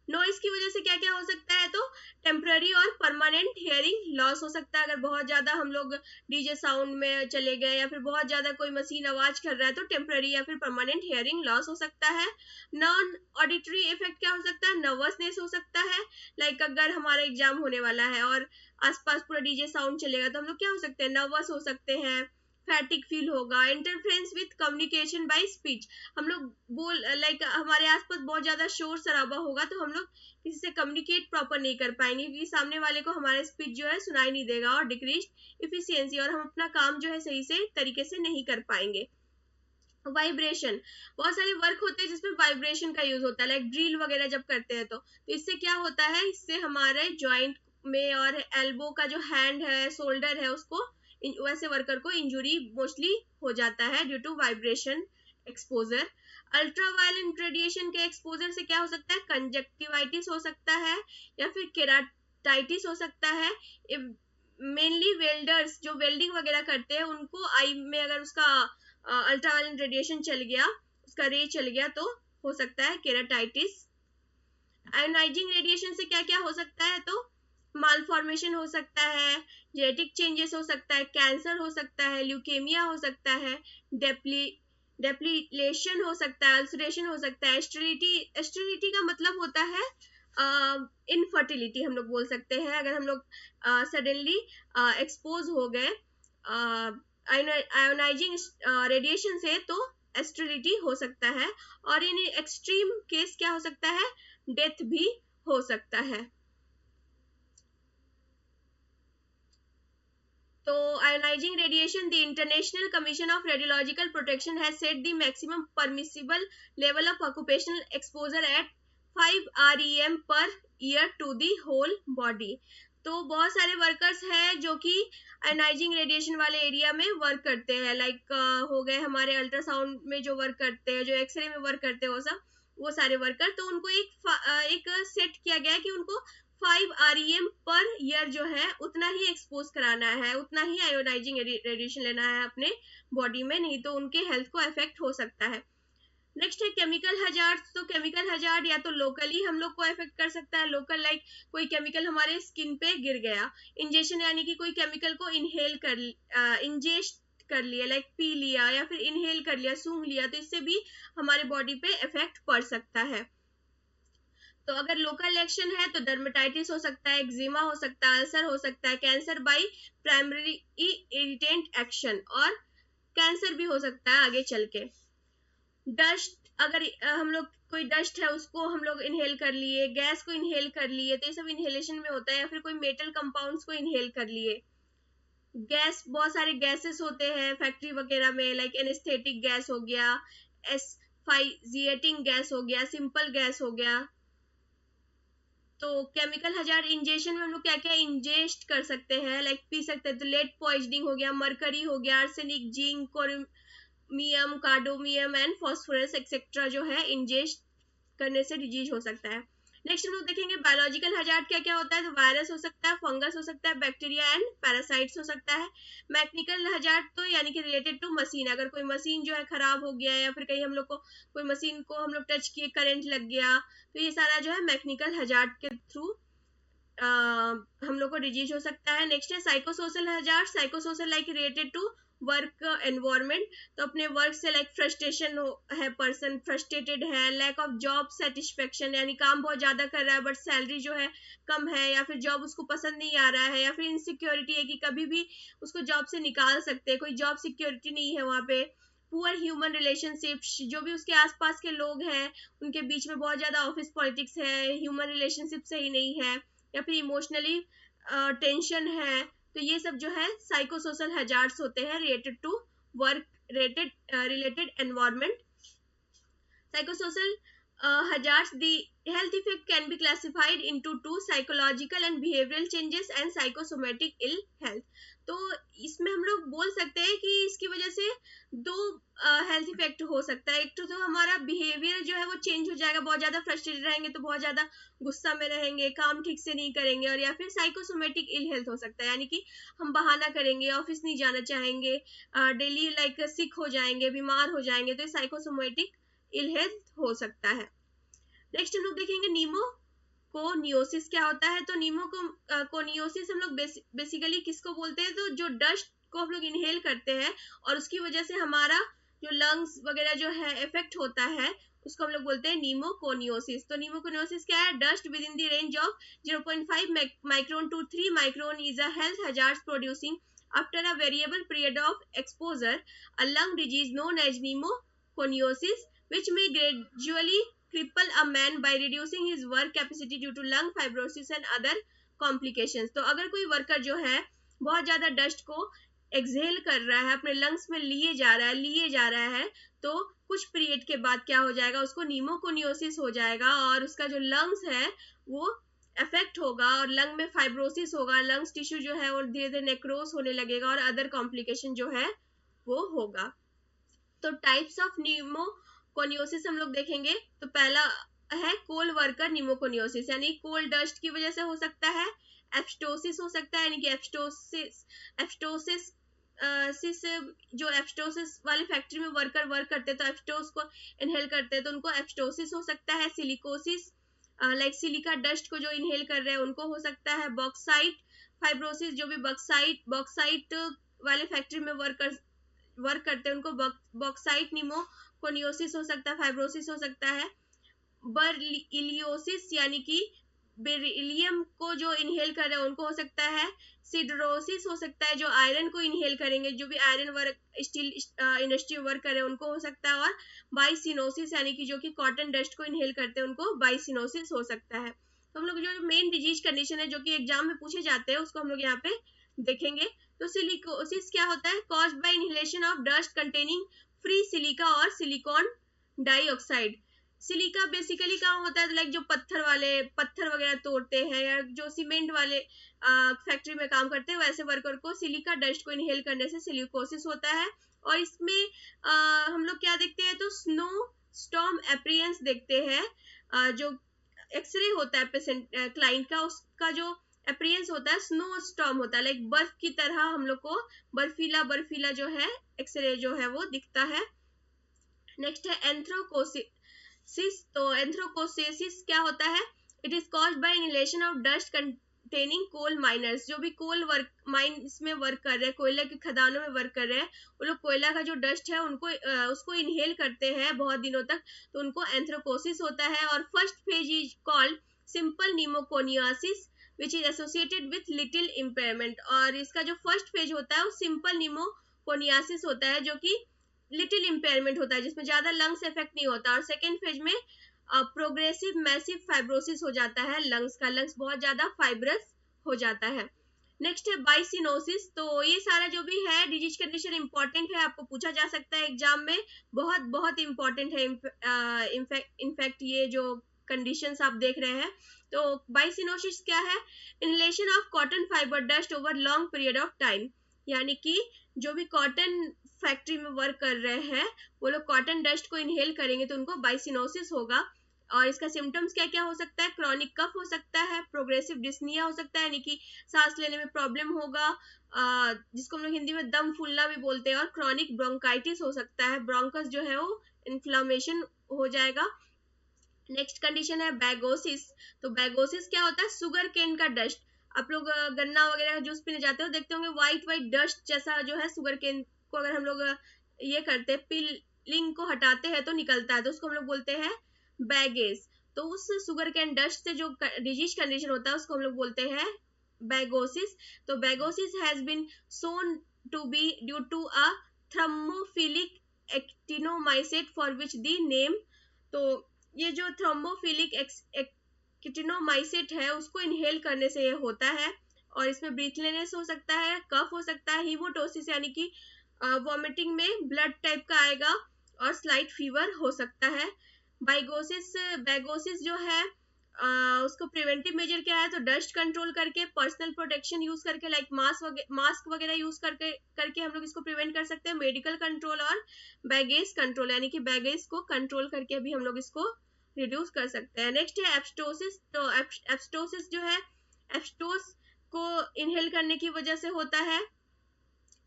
नॉइज की वजह से क्या क्या हो सकता है, तो टेम्पररी और परमानेंट हियरिंग लॉस हो सकता है, अगर बहुत ज्यादा हम लोग डीजे साउंड में चले गए या फिर बहुत ज्यादा कोई मशीन आवाज कर रहा है तो टेम्पररी या फिर परमानेंट हियरिंग लॉस हो सकता है। नॉन ऑडिटरी इफेक्ट क्या हो सकता है, नर्वसनेस हो सकता है, अगर हमारा एग्जाम होने वाला है और आसपास पूरा डीजे साउंड चलेगा तो हम लोग क्या हो सकते हैं, नर्वस हो सकते हैं, फैटिक फील होगा। Interference with communication bye speech, हम लोग हमारे आसपास बहुत ज्यादा शोर शराबा होगा तो हम लोग किसी से कम्युनिकेट प्रॉपर नहीं कर पाएंगे क्योंकि सामने वाले को हमारा स्पीच जो है सुनाई नहीं देगा, और डिक्रीज इफिशियंसी, और हम अपना काम जो है सही से तरीके से नहीं कर पाएंगे। वाइब्रेशन, बहुत सारे वर्क होते हैं जिसमें वाइब्रेशन का यूज होता है, ड्रिल वगैरह जब करते हैं तो इससे क्या होता है, इससे हमारे ज्वाइंट में और एल्बो का जो हैंड है, शोल्डर है, उसको वैसे वर्कर को इंजुरी मोस्टली हो जाता है due to vibration exposure. Ultraviolet radiation के एक्सपोजर से क्या हो सकता है, कंजक्टिवाइटिस हो सकता है या फिर केराटाइटिस हो सकता है। मेनली वेल्डर्स जो वेल्डिंग वगैरह करते हैं उनको आई में अगर उसका अल्ट्रावायलेंट रेडिएशन चल गया, उसका रे चल गया तो हो सकता है केराटाइटिस। आयोनाइजिंग रेडिएशन से क्या क्या हो सकता है, तो मालफॉर्मेशन हो सकता है, जेनेटिक चेंजेस हो सकता है, कैंसर हो सकता है, ल्यूकेमिया हो सकता है, डेप्लीलेशन हो सकता है, अल्सरेशन हो सकता है। स्टेरिलिटी का मतलब होता है इनफर्टिलिटी, हम लोग बोल सकते हैं अगर हम लोग सडनली एक्सपोज हो गए आयोनाइजिंग रेडिएशन से, तो एस्ट्रिलिटी हो सकता है, और इन एक्सट्रीम केस क्या हो सकता है, डेथ भी हो सकता है। तो ionizing radiation, the International Commission of Radiological Protection has set the maximum permissible level of occupational exposure at 5 REM per year to the whole body। तो बहुत सारे वर्कर्स हैं जो कि आयोनाइजिंग रेडिएशन वाले एरिया में वर्क करते हैं, लाइक हो गए हमारे अल्ट्रासाउंड में जो वर्क करते हैं, जो एक्सरे में वर्क करते हैं, वो सारे वर्कर। तो उनको एक सेट किया गया है कि उनको 5 REM पर ईयर जो है उतना ही एक्सपोज कराना है, उतना ही आयोनाइजिंग रेडिएशन लेना है अपने बॉडी में, नहीं तो उनके हेल्थ को अफेक्ट हो सकता है। नेक्स्ट है केमिकल हजार्ड। तो केमिकल हजार्ड या तो लोकली हम लोग को अफेक्ट कर सकता है, लोकल लाइक कोई केमिकल हमारे स्किन पे गिर गया, इंजेक्शन यानी कि कोई केमिकल को इनहेल कर इंजेस्ट कर लिया, लाइक पी लिया या फिर इनहेल कर लिया, सूंघ लिया, तो इससे भी हमारे बॉडी पे इफेक्ट पड़ सकता है। तो अगर लोकल एक्शन है तो डर्मेटाइटिस हो सकता है, एक्जिमा हो सकता है, अल्सर हो सकता है, cancer by primary irritant action, और कैंसर भी हो सकता है आगे चल के। डस्ट, अगर हम लोग कोई डस्ट है उसको हम लोग इनहेल कर लिए, गैस को इनहेल कर लिए, तो ये सब इनहेलेशन में होता है, या फिर कोई मेटल कंपाउंड्स को इनहेल कर लिए। गैस, बहुत सारे गैसेस होते हैं फैक्ट्री वगैरह में, लाइक एनेस्थेटिक गैस हो गया, एसफाइजिएटिंग गैस हो गया, सिंपल गैस हो गया। तो केमिकल हजार्ड इंजेक्शन में हम लोग क्या क्या इंजेस्ट कर सकते हैं, लाइक पी सकते हैं, तो लेड पॉइजनिंग हो गया, मरकरी हो गया, arsenic, zinc, chromium, cadmium and phosphorus etcetera जो है इंजेस्ट करने से डिजीज हो सकता है। नेक्स्ट हम लोग देखेंगे बायोलॉजिकल हजार्ड क्या क्या होता है। तो वायरस हो सकता है, फंगस हो सकता है, बैक्टीरिया एंड पैरासाइट्स हो सकता है। मैकेनिकल हजार्ड तो यानी कि रिलेटेड टू मशीन, अगर कोई मशीन जो है खराब हो गया, या फिर कहीं हम लोग को कोई मशीन को हम लोग टच किए, करंट लग गया, तो ये सारा जो है मैकेनिकल हजार्ड के थ्रू हम लोग को डिजीज हो सकता है। नेक्स्ट है psychosocial hazard. Psychosocial like related to work environment, तो अपने वर्क से लाइक फ्रस्ट्रेशन है, पर्सन फ्रस्ट्रेटेड है, लैक ऑफ जॉब सेटिस्फेक्शन यानी काम बहुत ज्यादा कर रहा है बट सैलरी जो है कम है, या फिर जॉब उसको पसंद नहीं आ रहा है, या फिर इनसिक्योरिटी है कि कभी भी उसको जॉब से निकाल सकते हैं, कोई जॉब सिक्योरिटी नहीं है वहाँ पे। पुअर ह्यूमन रिलेशनशिप्स, जो भी उसके आसपास के लोग हैं उनके बीच में बहुत ज्यादा ऑफिस पॉलिटिक्स है, ह्यूमन रिलेशनशिप सही नहीं है, या फिर इमोशनली टेंशन है, तो ये सब जो है साइकोसोशल हजार्ड्स होते हैं related to work related environment. Psychosocial hazards, the health effect can be classified into two: psychological and behavioral changes and psychosomatic ill health। तो इसमें हम लोग बोल सकते हैं कि इसकी वजह से दो हेल्थ इफेक्ट हो सकता है। एक तो हमारा बिहेवियर जो है वो चेंज हो जाएगा, बहुत ज्यादा फ्रस्ट्रेटेड रहेंगे तो बहुत ज्यादा गुस्सा में रहेंगे, काम ठीक से नहीं करेंगे, और या फिर साइकोसोमेटिक इल हेल्थ हो सकता है, यानी कि हम बहाना करेंगे, ऑफिस नहीं जाना चाहेंगे, डेली लाइक सिक हो जाएंगे, बीमार हो जाएंगे, तो साइकोसोमेटिक इल हेल्थ हो सकता है। नेक्स्ट हम लोग देखेंगे नीमोकोनियोसिस क्या होता है। तो नीमोकोनियोसिस हम लोग बेसिकली किसको बोलते हैं, तो जो डस्ट को हम लोग इनहेल करते हैं और उसकी वजह से हमारा जो लंग्स वगैरह जो है इफेक्ट होता है, उसको हम लोग बोलते हैं नीमोकोनियोसिस। तो नीमोकोनियोसिस क्या है, dust within the range of 0.5 micron to 3 micron is a health hazard producing after a variable period of exposure a lung disease known as pneumoconiosis which may gradually cripple a man by reducing his work capacity due to lung fibrosis and other complications। तो अगर कोई worker जो है बहुत ज्यादा dust को exhale कर रहा है, अपने लंग्स में लिए जा रहा है, तो कुछ पीरियड के बाद क्या हो जाएगा, उसको नीमोकोनियोसिस हो जाएगा, और उसका जो लंग्स है वो अफेक्ट होगा, और लंग में फाइब्रोसिस होगा, लंग्स टिश्यू जो है वो धीरे धीरे नेक्रोस होने लगेगा, और अदर कॉम्प्लिकेशन जो है वो होगा। तो टाइप्स ऑफ नीमोकोनियोसिस हम लोग देखेंगे। तो पहला है कोल वर्कर नीमोकोनियोसिस, यानी कोल डस्ट की वजह से हो सकता है। एब्स्टोसिस हो सकता है, यानी कि एब्स्टोसिस जो एब्स्टोसिस वाली फैक्ट्री में वर्कर वर्क करते हैं तो एब्स्टोस को इनहेल करते हैं तो उनको एब्स्टोसिस हो सकता है। सिलिकोसिस लाइक सिलिका डस्ट को जो इनहेल कर रहे हैं उनको हो सकता है। बॉक्साइट फाइब्रोसिस, जो भी बॉक्साइट वाले फैक्ट्री में वर्क करते हैं उनको बॉक्साइट नीमोकोनियोसिस हो सकता है, फाइब्रोसिस हो सकता है। बर्लियोसिस यानी कि बेरिलियम को जो इनहेल कर रहे हैं उनको हो सकता है सिडरोसिस हो सकता है, जो आयरन को इनहेल करेंगे, जो भी iron work steel industry work कर रहे हैं उनको हो सकता है, और बाइसिनोसिस यानी कि जो कि कॉटन डस्ट को इनहेल करते हैं उनको बाइसिनोसिस हो सकता है। तो हम लोग जो मेन डिजीज कंडीशन है जो कि एग्जाम में पूछे जाते हैं उसको हम लोग यहाँ पे देखेंगे। तो सिलिकोसिस क्या होता है? Caused by inhalation of dust containing free silica और सिलिकॉन डाइऑक्साइड। सिलिका बेसिकली क्या होता है, लाइक जो पत्थर वगैरह तोड़ते हैं या जो सीमेंट वाले फैक्ट्री में काम करते हैं वैसे वर्कर को सिलिका डस्ट को इनहेल करने से सिलिकोसिस होता है। और इसमें हम लोग क्या देखते हैं, तो स्नो स्टॉर्म अपीयरेंस देखते हैं। जो एक्सरे होता है पेशेंट क्लाइंट का, उसका जो अपीयरेंस होता है स्नो स्टॉर्म होता है, लाइक बर्फ की तरह हम लोग को बर्फीला जो है एक्सरे जो है वो दिखता है। नेक्स्ट है एंथ्रोकोसिस। तो एंथ्रोकोसिस क्या होता है? It is caused by inhalation of dust containing coal miners. जो भी कोल वर्क माइंस में वर्क कर रहे हैं, कोयला की खदानों में वर्क कर रहे हैं, वो लोग कोयला का जो डस्ट है उनको उसको इनहेल करते हैं बहुत दिनों तक, तो उनको एंथ्रोकोसिस होता है। और first phase is called simple pneumoconiosis which is associated with little impairment. और इसका जो फर्स्ट फेज होता है वो सिंपल निमोकोनियासिस होता है जो कि लिटिल इम्पेयरमेंट होता है, जिसमें ज्यादा लंग्स इफेक्ट नहीं होता। और सेकेंड फेज में प्रोग्रेसिव मैसिव फाइब्रोसिस हो जाता है, लंग्स बहुत ज्यादा फाइब्रस हो जाता है। नेक्स्ट है बाइसिनोसिस। तो ये सारा जो भी है डिजीज कंडीशन इंपॉर्टेंट है, आपको पूछा जा सकता है एग्जाम में, बहुत इंपॉर्टेंट है। इनफैक्ट ये जो कंडीशंस आप देख रहे हैं, तो बाइसिनोसिस क्या है? Inhalation of cotton fibre dust over long period of time. यानी कि जो भी कॉटन फैक्ट्री में वर्क कर रहे हैं वो लोग कॉटन डस्ट को इनहेल करेंगे तो उनको बाइसिनोसिस होगा। और इसका सिम्टम्स क्या क्या हो सकता है? क्रॉनिक कफ हो सकता है, प्रोग्रेसिव डिस्निया हो सकता है यानी कि सांस लेने में प्रॉब्लम होगा, जिसको हम लोग हिंदी में दम फूलना भी बोलते हैं, और क्रॉनिक ब्रोंकाइटिस हो सकता है, ब्रोंकस जो है वो इन्फ्लामेशन हो जाएगा। नेक्स्ट कंडीशन है बैगोसिस। तो बैगोसिस क्या होता है? शुगर केन का डस्ट। आप लोग गन्ना वगैरह जूस पीने जाते हो देखते होंगे व्हाइट डस्ट जैसा जो है शुगर केन को अगर हम लोग ये करते हैं, पीलिंग को हटाते हैं तो निकलता है, तो उसको हम लोग बोलते हैं बैगेज। तो उस शुगर केन डस्ट से जो डिजीज कंडीशन होता है उसको हम लोग बोलते हैं बैगोसिस। तो bagassosis has been shown to be due to a thrombophilic actinomycete for which the name. तो ये जो थ्रोम्बोफिलिक एक्टिनोमाइसेट है उसको इनहेल करने से ये होता है। और इसमें ब्रीथलेनेस हो सकता है, कफ हो सकता है, हीमोटोसिस यानी कि वॉमिटिंग में ब्लड टाइप का आएगा, और स्लाइट फीवर हो सकता है। बैगोसिस जो है उसको प्रिवेंटिव मेजर क्या है? तो डस्ट कंट्रोल करके, पर्सनल प्रोटेक्शन यूज करके, लाइक मास्क वगैरह यूज करके हम लोग इसको प्रिवेंट कर सकते हैं, मेडिकल कंट्रोल और बैगेज कंट्रोल यानी कि बैगेज को कंट्रोल करके भी हम लोग इसको रिड्यूस कर सकते हैं। नेक्स्ट है एब्स्टोसिस। तो एब्स्टोसिस जो है एब्स्टोस को इनहेल करने की वजह से होता है,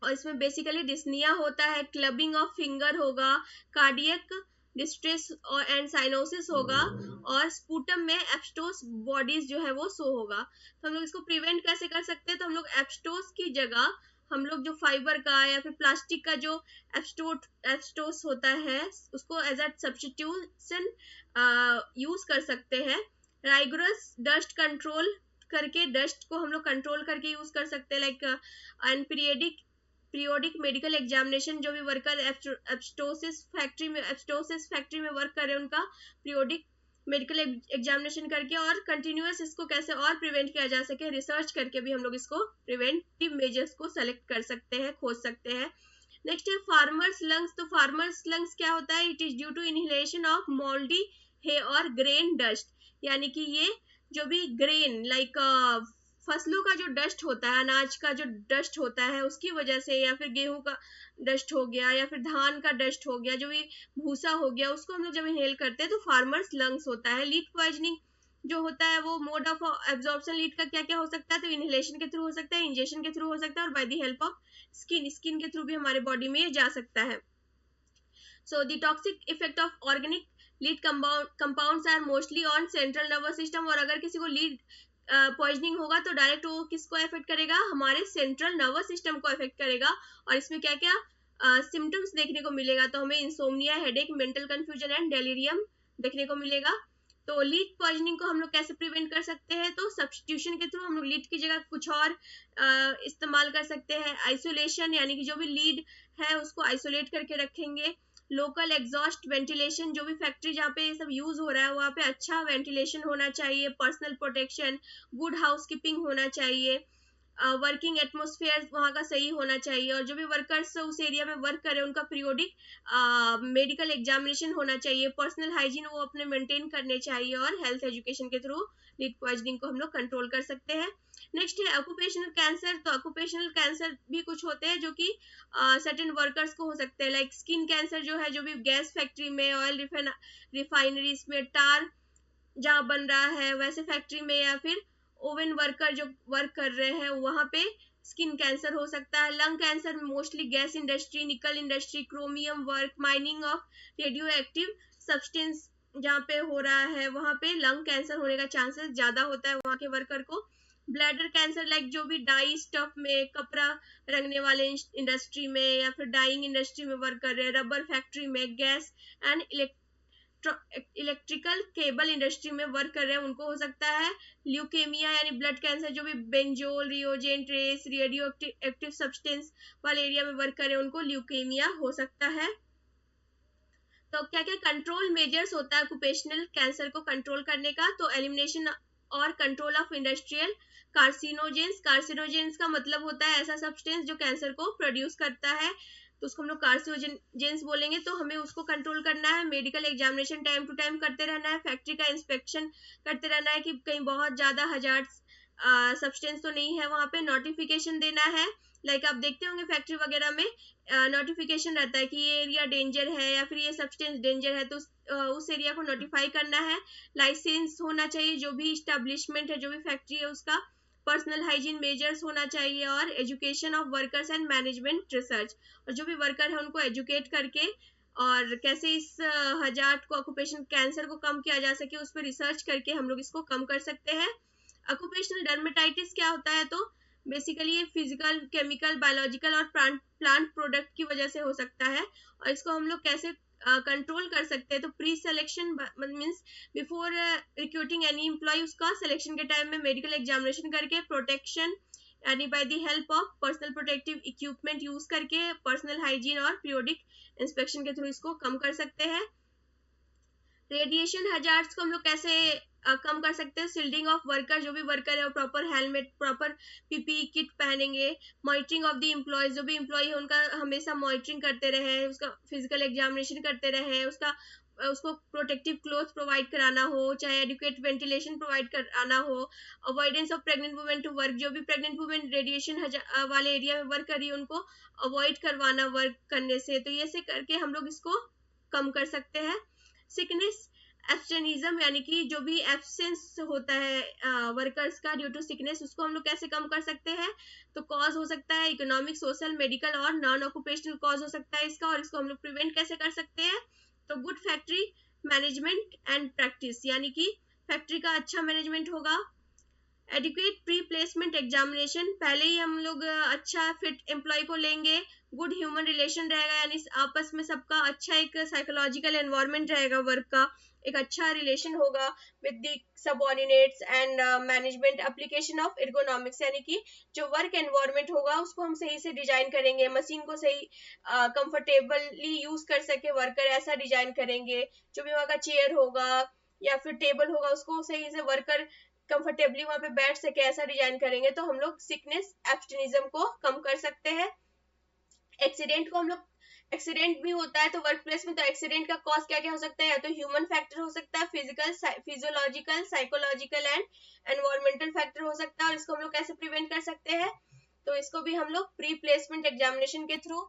और इसमें बेसिकली डिस्निया होता है, क्लबिंग ऑफ फिंगर होगा, कार्डियक डिस्ट्रेस और एंड साइनोसिस होगा, और स्पूटम में एब्स्टोस बॉडीज जो है वो शो होगा। तो हम लोग इसको प्रिवेंट कैसे कर सकते हैं? तो हम लोग एब्स्टोस की जगह हम लोग जो फाइबर का या फिर प्लास्टिक का जो एब्स्टोस होता है उसको एज अ सब्स्टिट्यूशन यूज कर सकते हैं। राइगरस डस्ट कंट्रोल करके डस्ट को हम लोग कंट्रोल करके यूज कर सकते हैं, like and periodic medical examination. जो भी वर्कर एब्स्टोसिस फैक्ट्री में वर्क कर रहे हैं उनका पीरियोडिक मेडिकल एग्जामिनेशन करके और कंटिन्यूअस इसको कैसे और प्रिवेंट किया जा सके रिसर्च करके भी हम लोग इसको प्रिवेंटिव मेजर्स को सेलेक्ट कर सकते हैं, खोज सकते हैं। नेक्स्ट है फार्मर्स लंग्स। तो फार्मर्स लंग्स क्या होता है? It is due to inhalation of mouldy hay और ग्रेन डस्ट। यानी कि ये जो भी ग्रेन लाइक फसलों का जो डस्ट होता है, अनाज का जो डस्ट होता है उसकी वजह से, या फिर गेहूं का डस्ट हो गया या फिर धान का डस्ट हो गया, जो भी भूसा हो गया, उसको हम लोग जब इनहेल करते हैं तो फार्मर्स लंग्स होता है। लीड पॉइजनिंग जो होता है वो मोड ऑफ एब्जॉर्प्शन लीड का क्या क्या हो सकता है? तो इनहेलेशन के थ्रू हो सकता है, इंजेक्शन के थ्रू हो सकता है, और by the help of skin के थ्रू भी हमारे बॉडी में जा सकता है। So the toxic effect of organic lead compounds are mostly on central nervous system. और अगर किसी को लीड पॉइजनिंग होगा तो डायरेक्ट वो किसको अफेक्ट करेगा? हमारे सेंट्रल नर्वस सिस्टम को अफेक्ट करेगा। और इसमें क्या क्या सिम्टम्स देखने को मिलेगा? तो हमें insomnia, headache, mental confusion and delirium देखने को मिलेगा। तो लीड पॉइजनिंग को हम लोग कैसे प्रिवेंट कर सकते हैं, तो सब्स्टिट्यूशन के थ्रू हम लोग लीड की जगह कुछ और इस्तेमाल कर सकते हैं। आइसोलेशन यानी कि जो भी लीड है उसको आइसोलेट करके रखेंगे। लोकल एग्जॉस्ट वेंटिलेशन, जो भी फैक्ट्री जहाँ पे ये सब यूज हो रहा है वहाँ पे अच्छा वेंटिलेशन होना चाहिए। पर्सनल प्रोटेक्शन, गुड हाउसकीपिंग होना चाहिए। वर्किंग एटमोसफेयर वहाँ का सही होना चाहिए, और जो भी वर्कर्स उस एरिया में वर्क कर रहे हैं उनका पीरियोडिक मेडिकल एग्जामिनेशन होना चाहिए। पर्सनल हाइजीन वो अपने मेंटेन करने चाहिए, और हेल्थ एजुकेशन के थ्रू लीड पॉइजनिंग को हम लोग कंट्रोल कर सकते हैं। नेक्स्ट है ऑक्यूपेशनल कैंसर। तो ऑक्यूपेशनल कैंसर भी कुछ होते हैं जो कि सर्टेन वर्कर्स को हो सकते हैं, लाइक स्किन कैंसर जो है, जो भी गैस फैक्ट्री में, ऑयल रिफाइनरीज में टार जहाँ बन रहा है वैसे फैक्ट्री में, या फिर ओवन वर्कर जो वर्क कर रहे हैं वहां पे स्किन कैंसर हो सकता है। Lung cancer mostly gas industry, nickel industry, chromium work, mining of radioactive substance जहाँ पे हो रहा है वहां पे लंग कैंसर होने का चांसेस ज्यादा होता है वहां के वर्कर को। ब्लैडर कैंसर, लाइक जो भी डाई स्टफ में, कपड़ा रंगने वाले इंडस्ट्री में, या फिर डाइंग इंडस्ट्री में वर्क कर रहे हैं, रबर फैक्ट्री में, gas and electrical cable industry में वर्क कर रहे हैं उनको हो सकता है। ल्यूकेमिया यानी ब्लड कैंसर, जो भी बेंजोल, रियोजेन, ट्रेस, रेडियो एक्टिव सब्सटेंस वाले एरिया में वर्क कर रहे हैं उनको ल्यूकेमिया हो सकता है। तो क्या क्या कंट्रोल मेजर्स होता है ऑक्यूपेशनल कैंसर को कंट्रोल करने का, तो एलिमिनेशन और control of industrial carcinogens. Carcinogens का मतलब होता है ऐसा सब्सटेंस जो कैंसर को प्रोड्यूस करता है, तो उसको हम लोग कार्सिनोजेंस बोलेंगे। तो हमें उसको कंट्रोल करना है, medical examination time to time करते रहना है, फैक्ट्री का इंस्पेक्शन करते रहना है कि कहीं बहुत ज्यादा हजार्ड सब्सटेंस तो नहीं है वहां पे। नोटिफिकेशन देना है, लाइक आप देखते होंगे फैक्ट्री वगैरह में नोटिफिकेशन रहता है कि ये एरिया डेंजर है या फिर ये सब्सटेंस डेंजर है, तो उस एरिया को नोटिफाई करना है। लाइसेंस होना चाहिए जो भी इस्टेब्लिशमेंट है, जो भी फैक्ट्री है उसका। पर्सनल हाइजीन मेजर्स होना चाहिए, और education of workers and management research, और जो भी वर्कर है उनको एजुकेट करके और कैसे इस हजार्ड को, ऑक्यूपेशन कैंसर को कम किया जा सके उस पर रिसर्च करके हम लोग इसको कम कर सकते हैं। ऑक्यूपेशनल डर्मेटाइटिस क्या होता है, तो बेसिकली ये फिजिकल, केमिकल, बायोलॉजिकल और प्लांट प्रोडक्ट की वजह से हो सकता है, और इसको हम लोग कैसे कंट्रोल कर सकते हैं, तो pre selection means before recruiting any employ उसका सिलेक्शन के टाइम में मेडिकल एग्जामिनेशन करके, प्रोटेक्शन यानी by the help of personal protective equipment use करके, पर्सनल हाइजीन और पीरियोडिक इंस्पेक्शन के थ्रू इसको कम कर सकते हैं। रेडिएशन हजार्ड्स को हम लोग कैसे कम कर सकते हैं, शील्डिंग ऑफ वर्कर, जो भी वर्कर है वो proper helmet, proper PPE kit पहनेंगे। मॉनिटरिंग ऑफ द एम्प्लॉयज, जो भी एम्प्लॉय है उनका हमेशा मॉनिटरिंग करते रहे, उसका फिजिकल एग्जामिनेशन करते रहे, उसको प्रोटेक्टिव क्लोथ प्रोवाइड कराना हो, चाहे एडुकेट वेंटिलेशन प्रोवाइड कराना हो। Avoidance of pregnant women to work, जो भी प्रेग्नेंट वुमेन रेडिएशन वाले एरिया में वर्क कर रही है उनको अवॉइड करवाना वर्क करने से, तो ये से करके हम लोग इसको कम कर सकते हैं। सिकनेस एब्स्टेनिज्म यानी कि जो भी एब्सेंस होता है वर्कर्स का ड्यू टू सिकनेस, उसको हम लोग कैसे कम कर सकते हैं, तो कॉज हो सकता है इकोनॉमिक, सोशल, मेडिकल और नॉन ऑक्यूपेशनल कॉज हो सकता है इसका, और इसको हम लोग प्रिवेंट कैसे कर सकते हैं, तो good factory management and practice, यानी कि फैक्ट्री का अच्छा मैनेजमेंट होगा। एडिक्वेट प्री प्लेसमेंट एग्जामिनेशन, पहले ही हम लोग अच्छा फिट एम्प्लॉय को लेंगे। गुड ह्यूमन रिलेशन रहेगा, यानी आपस में सबका अच्छा एक साइकोलॉजिकल एनवायरनमेंट रहेगा, वर्क का एक अच्छा रिलेशन होगा with the subordinates and management. Application of ergonomics, यानी कि जो वर्क एनवायरनमेंट होगा उसको हम सही से डिजाइन करेंगे, मशीन को सही कंफर्टेबली यूज कर सके वर्कर, ऐसा डिजाइन करेंगे। जो भी वहाँ का चेयर होगा या फिर टेबल होगा उसको सही से वर्कर कंफर्टेबली वहां पे बैठ सके, ऐसा डिजाइन करेंगे तो हम लोग सिकनेस एब्स्टेनिज्म को कम कर सकते हैं। एक्सीडेंट को हम लोग, एक्सीडेंट भी होता है तो वर्क प्लेस में, तो एक्सीडेंट का कॉज क्या क्या हो सकता है, या तो ह्यूमन फैक्टर हो सकता है, physical, physiological, psychological and environmental factor हो सकता है, और इसको हम लोग कैसे प्रिवेंट कर सकते हैं, तो इसको भी हम लोग प्री प्लेसमेंट एग्जामिनेशन के through,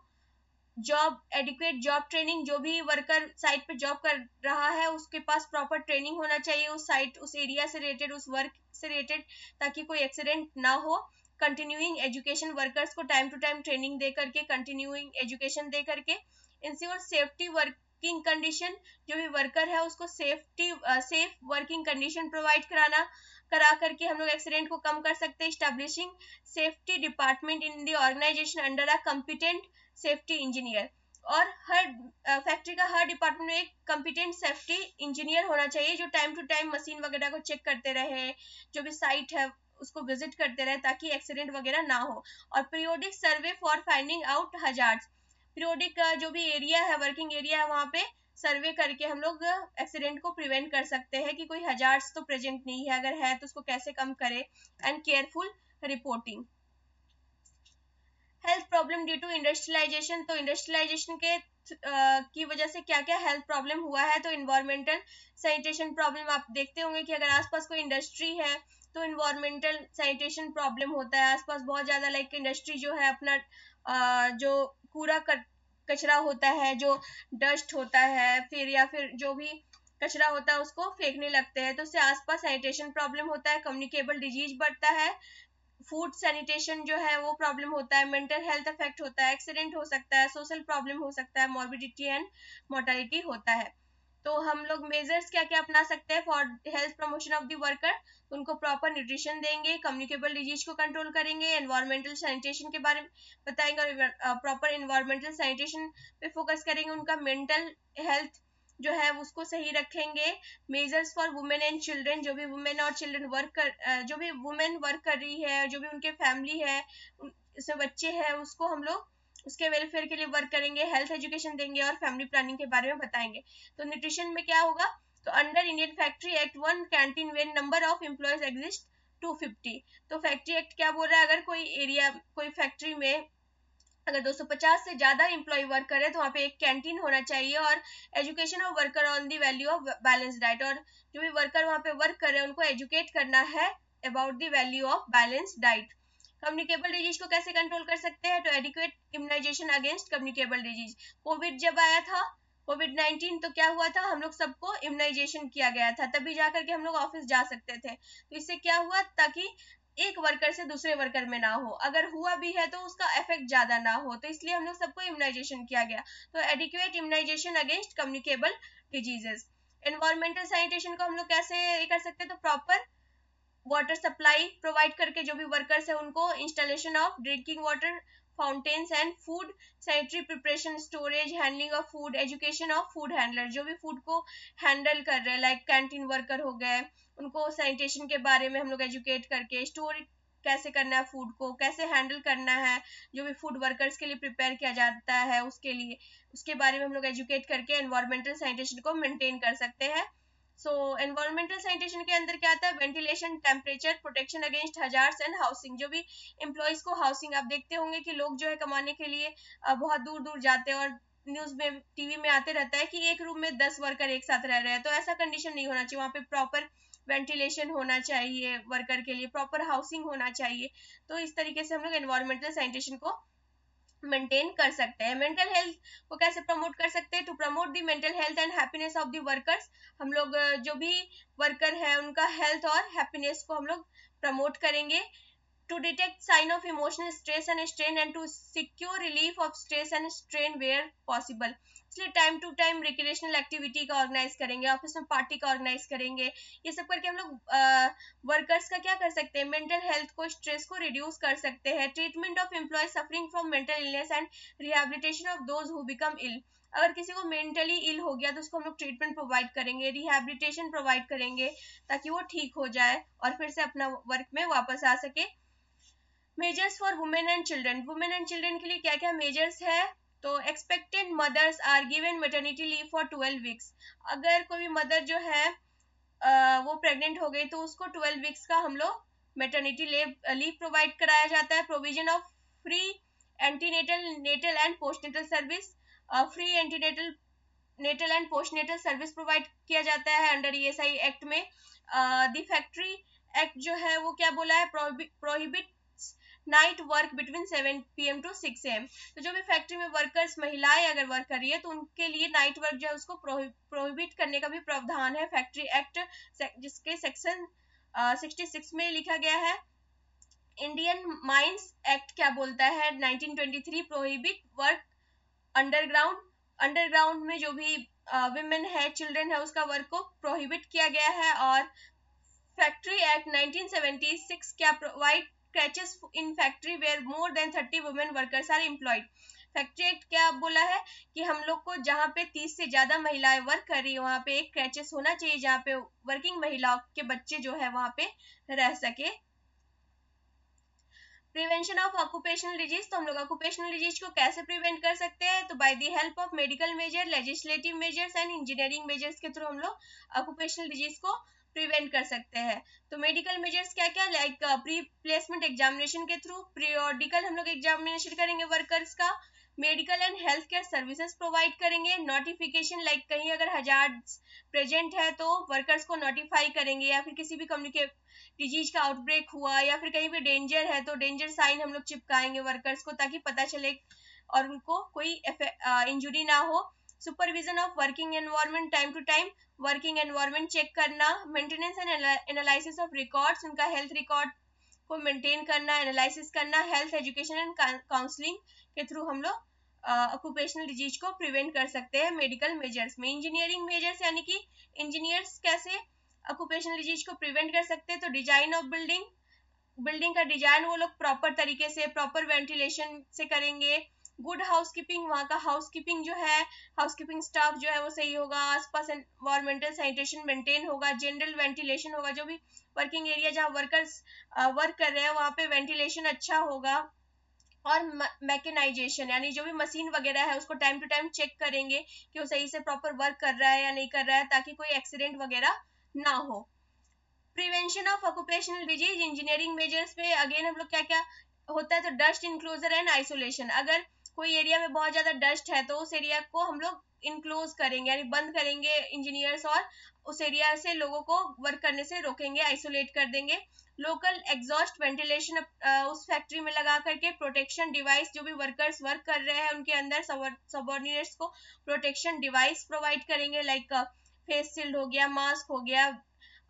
job adequate job training, जो भी वर्कर साइट पे जॉब कर रहा है उसके पास प्रॉपर ट्रेनिंग होना चाहिए उस साइट, उस एरिया से रिलेटेड, उस वर्क से रिलेटेड, ताकि कोई एक्सीडेंट ना हो। कंटिन्यूइंग एजुकेशन, वर्कर्स को टाइम टू टाइम ट्रेनिंग दे करके, कंटिन्यूइंग एजुकेशन दे करके। इंश्योर सेफ्टी वर्किंग कंडीशन, जो भी वर्कर है उसको सेफ वर्किंग कंडीशन प्रोवाइड करा करके हम लोग एक्सीडेंट को कम कर सकते हैं। Establishing safety department in the organisation under a competent safety engineer, और हर फैक्ट्री का हर डिपार्टमेंट में एक कॉम्पिटेंट सेफ्टी इंजीनियर होना चाहिए जो टाइम टू टाइम मशीन वगैरह को चेक करते रहे, जो भी साइट है उसको विजिट करते रहे ताकि एक्सीडेंट वगैरह ना हो। और periodic survey for finding out hazards, periodic जो भी एरिया है, वर्किंग एरिया है, वहाँ पे सर्वे करके हम लोग एक्सीडेंट को प्रिवेंट कर सकते हैं कि कोई हजार्ड्स तो प्रेजेंट नहीं है, अगर है तो उसको कैसे कम करें। And careful reporting. Health problem due to industrialisation, तो इंडस्ट्रियलाइजेशन के की वजह से क्या क्या हेल्थ प्रॉब्लम हुआ है। तो इन्वायरमेंटल सैनिटेशन प्रॉब्लम, आप देखते होंगे कि अगर आसपास कोई इंडस्ट्री है तो इन्वायरमेंटल सैनिटेशन प्रॉब्लम होता है। आसपास बहुत ज़्यादा लाइक इंडस्ट्री जो है अपना जो कूड़ा कचरा होता है, जो डस्ट होता है, फिर या फिर जो भी कचरा होता है उसको फेंकने लगते हैं, तो उससे आसपास सैनिटेशन प्रॉब्लम होता है, कम्युनिकेबल डिजीज बढ़ता है, फूड सैनिटेशन जो है वो प्रॉब्लम होता है, मेंटल हेल्थ इफेक्ट होता है, एक्सीडेंट हो सकता है, सोशल प्रॉब्लम हो सकता है, मॉर्बिडिटी एंड मोर्टालिटी होता है। तो हम लोग मेजर्स क्या क्या अपना सकते हैं for health promotion of the worker, उनको प्रॉपर न्यूट्रिशन देंगे, कम्युनिकेबल डिजीज को कंट्रोल करेंगे, एनवायरमेंटल सैनिटेशन के बारे में बताएंगे और प्रॉपर एनवायरमेंटल सैनिटेशन पे फोकस करेंगे, उनका मेंटल हेल्थ जो है उसको सही रखेंगे। Measures for women and children, जो भी वुमेन और चिल्ड्रन जो भी वुमेन वर्क कर रही है, जो भी उनके फैमिली है, उसमें बच्चे हैं, उसको हम लोग उसके वेलफेयर के लिए वर्क करेंगे, हेल्थ एजुकेशन देंगे और फैमिली प्लानिंग के बारे में बताएंगे। तो न्यूट्रिशन में क्या होगा, तो under Indian factory act one canteen where number of employees exist 250। तो फैक्ट्री एक्ट क्या बोल रहा है, अगर कोई एरिया कोई फैक्ट्री में अगर 250 से ज्यादा एम्प्लॉय वर्क करे तो वहाँ पे एक कैंटीन होना चाहिए। और education of worker on the value of balance diet, और जो भी वर्कर वहाँ पे वर्क कर रहे हैं उनको एजुकेट करना है about the value of balance diet. Communicable disease को कैसे कंट्रोल कर सकते हैं, तो adequate immunisation against communicable disease. COVID जब आया था, कोविड-19, तो क्या हुआ था, हम लोग सबको इम्यूनाइजेशन किया गया था, तभी जाकर के हम लोग ऑफिस जा सकते थे। तो इससे क्या हुआ, ताकि एक वर्कर से दूसरे वर्कर में ना हो, अगर हुआ भी है तो उसका इफेक्ट ज्यादा ना हो, तो इसलिए हम लोग सबको इम्यूनाइजेशन किया गया। तो adequate immunisation against communicable diseases. Environmental sanitation को हम लोग कैसे कर सकते हैं, तो प्रॉपर वाटर सप्लाई प्रोवाइड करके जो भी वर्कर्स है उनको installation of drinking water fountains and food sanitary preparation, storage, handling of food, education of food handler, जो भी फूड को हैंडल कर रहे हैं लाइक कैंटीन वर्कर हो गए, उनको सैनिटेशन के बारे में हम लोग एजुकेट करके, स्टोर कैसे करना है, फूड को कैसे हैंडल करना है, जो भी फूड वर्कर्स के लिए प्रिपेयर किया जाता है उसके लिए, उसके बारे में हम लोग एजुकेट करके एनवायरमेंटल सैनिटेशन को मेंटेन कर सकते हैं। सो एनवायरमेंटल सैनिटेशन के अंदर क्या आता है, ventilation, temperature, protection against hazards and housing, जो भी एम्प्लॉयज को हाउसिंग, आप देखते होंगे कि लोग जो है कमाने के लिए बहुत दूर दूर जाते हैं, और न्यूज में टीवी में आते रहता है कि एक रूम में 10 वर्कर एक साथ रह रहे हैं, तो ऐसा कंडीशन नहीं होना चाहिए, वहाँ पे प्रॉपर वेंटिलेशन होना चाहिए, वर्कर के लिए प्रॉपर हाउसिंग होना चाहिए। तो इस तरीके से हम लोग एनवायरमेंटल सैनिटेशन को मेंटेन कर सकते हैं। मेंटल हेल्थ को कैसे प्रमोट कर सकते हैं, to promote the mental health and happiness of the workers, हम लोग जो भी वर्कर है उनका हेल्थ और हैप्पीनेस को हम लोग प्रमोट करेंगे। To detect sign of emotional stress and strain and to secure relief of stress and strain where possible, इसलिए time to time recreational activity का ऑर्गेनाइज करेंगे, ऑफिस में पार्टी का ऑर्गेनाइज करेंगे, ये सब करके हम लोग वर्कर्स का क्या कर सकते हैं, मेंटल हेल्थ को, स्ट्रेस को रिड्यूस कर सकते हैं। Treatment of employ suffering from mental illness and rehabilitation of those who become ill, अगर किसी को मेंटली इल हो गया तो उसको हम लोग ट्रीटमेंट प्रोवाइड करेंगे, रिहेबिलिटेशन प्रोवाइड करेंगे ताकि वो ठीक हो जाए और फिर से अपना वर्क में वापस आ सके। Measures for women and children, women and children के लिए क्या क्या मेजर्स है, तो expectant mothers are given maternity leave for 12 weeks, अगर कोई मदर जो है वो प्रेग्नेंट हो गई तो उसको 12 वीक्स का हम लोग मैटरनिटी लीव प्रोवाइड कराया जाता है। Provision of free antenatal, natal and postnatal service, free antenatal, natal and postnatal service provide किया जाता है अंडर ईएसआई एक्ट में। द फैक्ट्री एक्ट जो है वो क्या बोला है, prohibit night work between 7 PM to 6 AM, तो जो भी फैक्ट्री में वर्कर्स, महिलाएं अगर वर्क कर रही है तो उनके लिए नाइट वर्क जो है उसको प्रोहिबिट करने का भी प्रावधान है फैक्ट्री एक्ट, जिसके सेक्शन 66 में लिखा गया है। इंडियन माइंस एक्ट क्या बोलता है, 1923, प्रोहिबिट वर्क अंडरग्राउंड, अंडरग्राउंड में जो भी विमेन है, चिल्ड्रन है, उसका वर्क को प्रोहिबिट किया गया है। और फैक्ट्री एक्ट 1976 क्या provide catches in factory where more than 30 women workers are employed, factory act क्या बोला है कि हम लोग को जहाँ पे 30 से ज्यादा महिलाएं वर्क कर रही है वहाँ पे एक क्रैचेस होना चाहिए जहाँ पे वर्किंग महिलाओं के बच्चे जो है वहाँ पे रह सके। प्रिवेंशन ऑफ ऑक्यूपेशनल डिजीज, तो हम लोग ऑक्यूपेशनल डिजीज को कैसे प्रिवेंट कर सकते हैं, तो by the help of medical measure, legislative measures and engineering measures के थ्रू हम लोग ऑक्यूपेशनल डिजीज को प्रिवेंट कर सकते हैं। तो मेडिकल मेजर्स क्या क्या, लाइक प्री प्लेसमेंट एग्जामिनेशन के थ्रू पीरियोडिकल हम लोग एग्जामिनेशन करेंगे वर्कर्स का, medical and health care services provide करेंगे, नोटिफिकेशन लाइक कहीं अगर हजार्ड्स प्रेजेंट है तो वर्कर्स को नोटिफाई करेंगे, या फिर किसी भी कम्युनिकेट डिजीज का आउटब्रेक हुआ या फिर कहीं भी डेंजर है तो डेंजर साइन हम लोग चिपकाएंगे वर्कर्स को ताकि पता चले और उनको कोई इंजुरी ना हो। Supervision of working environment, time to time working environment check करना, maintenance and analysis of records, उनका हेल्थ रिकॉर्ड को मेंटेन करना, एनालिसिस करना, हेल्थ एजुकेशन एंड काउंसलिंग के थ्रू हम लोग ऑक्यूपेशनल डिजीज को प्रिवेंट कर सकते हैं मेडिकल मेजर्स में। इंजीनियरिंग मेजर्स यानी कि इंजीनियर्स कैसे ऑक्यूपेशनल डिजीज को प्रिवेंट कर सकते हैं, तो डिजाइन ऑफ बिल्डिंग, बिल्डिंग का डिजाइन वो लोग प्रॉपर तरीके से प्रॉपर वेंटिलेशन से करेंगे। गुड हाउसकीपिंग, वहाँ का हाउसकीपिंग जो है, हाउसकीपिंग स्टाफ जो है वो सही होगा, आसपास एनवायरमेंटल सैनिटेशन मेंटेन होगा, जनरल वेंटिलेशन होगा, जो भी वर्किंग एरिया जहाँ वर्कर्स वर्क कर रहे हैं वहाँ पे वेंटिलेशन अच्छा होगा, और मैकेनाइजेशन यानी जो भी मशीन वगैरह है उसको टाइम टू टाइम चेक करेंगे कि वो सही से प्रॉपर वर्क कर रहा है या नहीं कर रहा है ताकि कोई एक्सीडेंट वगैरह ना हो। Prevention of occupational disease, engineering measures में अगेन हम लोग क्या क्या होता है, तो डस्ट इंक्लोजर एंड आइसोलेशन, अगर कोई एरिया में बहुत ज्यादा डस्ट है तो उस एरिया को हम लोग इनक्लोज करेंगे यानी बंद करेंगे इंजीनियर्स, और उस एरिया से लोगों को वर्क करने से रोकेंगे, आइसोलेट कर देंगे। लोकल एग्जॉस्ट वेंटिलेशन उस फैक्ट्री में लगा करके, प्रोटेक्शन डिवाइस, जो भी वर्कर्स वर्क कर रहे हैं उनके अंदर सबऑर्डिनेट्स को प्रोटेक्शन डिवाइस प्रोवाइड करेंगे, लाइक फेस शील्ड हो गया, मास्क हो गया,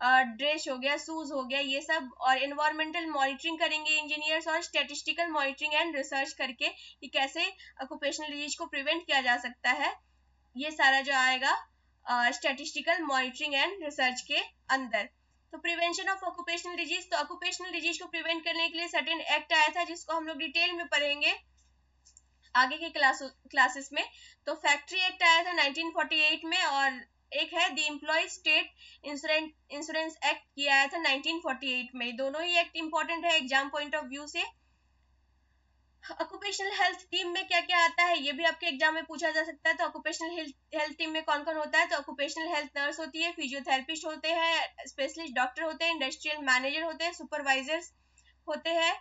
ड्रेस हो गया, शूज हो गया, ये सब। और एनवायरमेंटल मॉनिटरिंग करेंगे इंजीनियर्स, और स्टैटिस्टिकल मॉनिटरिंग एंड रिसर्च करके कि कैसे ऑक्यूपेशनल डिजीज को प्रिवेंट किया जा सकता है, ये सारा जो आएगा स्टैटिस्टिकल मॉनिटरिंग एंड रिसर्च के अंदर। तो प्रिवेंशन ऑफ ऑक्यूपेशनल डिजीज, तो ऑक्यूपेशनल डिजीज को प्रिवेंट करने के लिए सर्टेन एक्ट आया था जिसको हम लोग डिटेल में पढ़ेंगे आगे के क्लासेस में। तो फैक्ट्री एक्ट आया था 1948 में, और एक है the employ state insurance act किया आया था 1948 में। दोनों ही एक्ट इंपॉर्टेंट है एग्जाम पॉइंट ऑफ व्यू से। ऑक्यूपेशनल हेल्थ टीम में क्या क्या आता है ये भी आपके एग्जाम में पूछा जा सकता है। तो ऑक्यूपेशनल हेल्थ टीम में कौन कौन होता है, तो ऑक्यूपेशनल हेल्थ नर्स होती है, फिजियोथेरेपिस्ट होते हैं, स्पेशलिस्ट डॉक्टर होते हैं, इंडस्ट्रियल मैनेजर होते हैं, सुपरवाइजर्स होते हैं,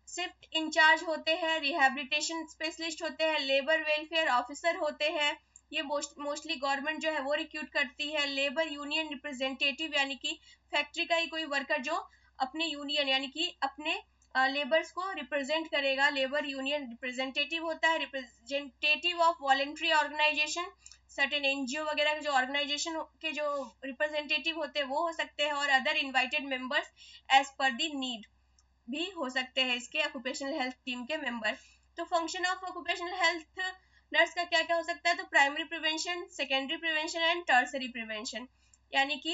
शिफ्ट इंचार्ज होते हैं, रिहेबिलिटेशन स्पेशलिस्ट होते हैं, लेबर वेलफेयर ऑफिसर होते हैं, ये मोस्टली गवर्नमेंट जो है वो रिक्रूट करती है। लेबर यूनियन रिप्रेजेंटेटिव यानी कि फैक्ट्री का ही कोई वर्कर जो अपने यूनियन यानी कि अपने लेबर्स को रिप्रेजेंट करेगा, लेबर यूनियन रिप्रेजेंटेटिव होता है। Representative of voluntary organisation, certain NGO वगैरह के जो ऑर्गेनाइजेशन के जो रिप्रेजेंटेटिव होते हैं वो हो सकते हैं, और other invited members as per the need भी हो सकते हैं इसके ऑक्यूपेशनल हेल्थ टीम के मेंबर। तो function of occupational health nurse का क्या क्या हो सकता है, तो primary prevention, secondary prevention and tertiary prevention, यानी कि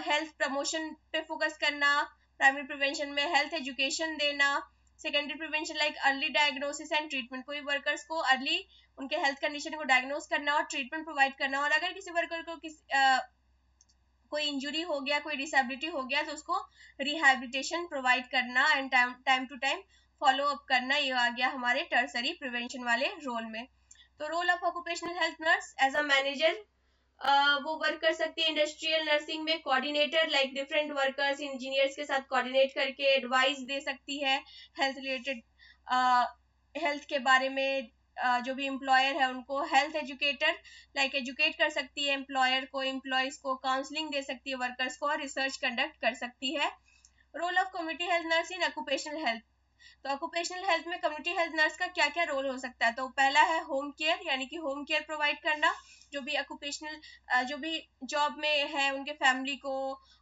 हेल्थ प्रमोशन पे फोकस करना, प्राइमरी प्रिवेंशन में हेल्थ एजुकेशन देना, secondary prevention like early diagnosis and treatment, कोई वर्कर्स को अर्ली उनके हेल्थ कंडीशन को डायग्नोस करना और ट्रीटमेंट प्रोवाइड करना, और अगर किसी वर्कर को कोई इंजुरी हो गया, कोई डिसेबिलिटी हो गया तो उसको रिहैबिलिटेशन प्रोवाइड करना and time to time follow up करना, ये आ गया हमारे टर्सरी प्रिवेंशन वाले रोल में। तो role of occupational health nurse as a manager, वो वर्क कर सकती है इंडस्ट्रियल नर्सिंग में, coordinator like different workers engineers के साथ कोऑर्डिनेट करके एडवाइस दे सकती है हेल्थ रिलेटेड, हेल्थ के बारे में। जो भी एम्प्लॉयर है उनको हेल्थ एजुकेटर लाइक एजुकेट कर सकती है एम्प्लॉयर को, एम्प्लॉयज को काउंसलिंग दे सकती है वर्कर्स को, और रिसर्च कंडक्ट कर सकती है। Role of community health nurse in occupational health, तो ऑक्यूपेशनल हेल्थ में कम्युनिटी हेल्थ नर्स का क्या क्या रोल हो सकता है, तो पहला है होम केयर यानी कि होम केयर प्रोवाइड करना, जो भी ऑक्यूपेशनल जो भी जॉब में है उनके फैमिली को,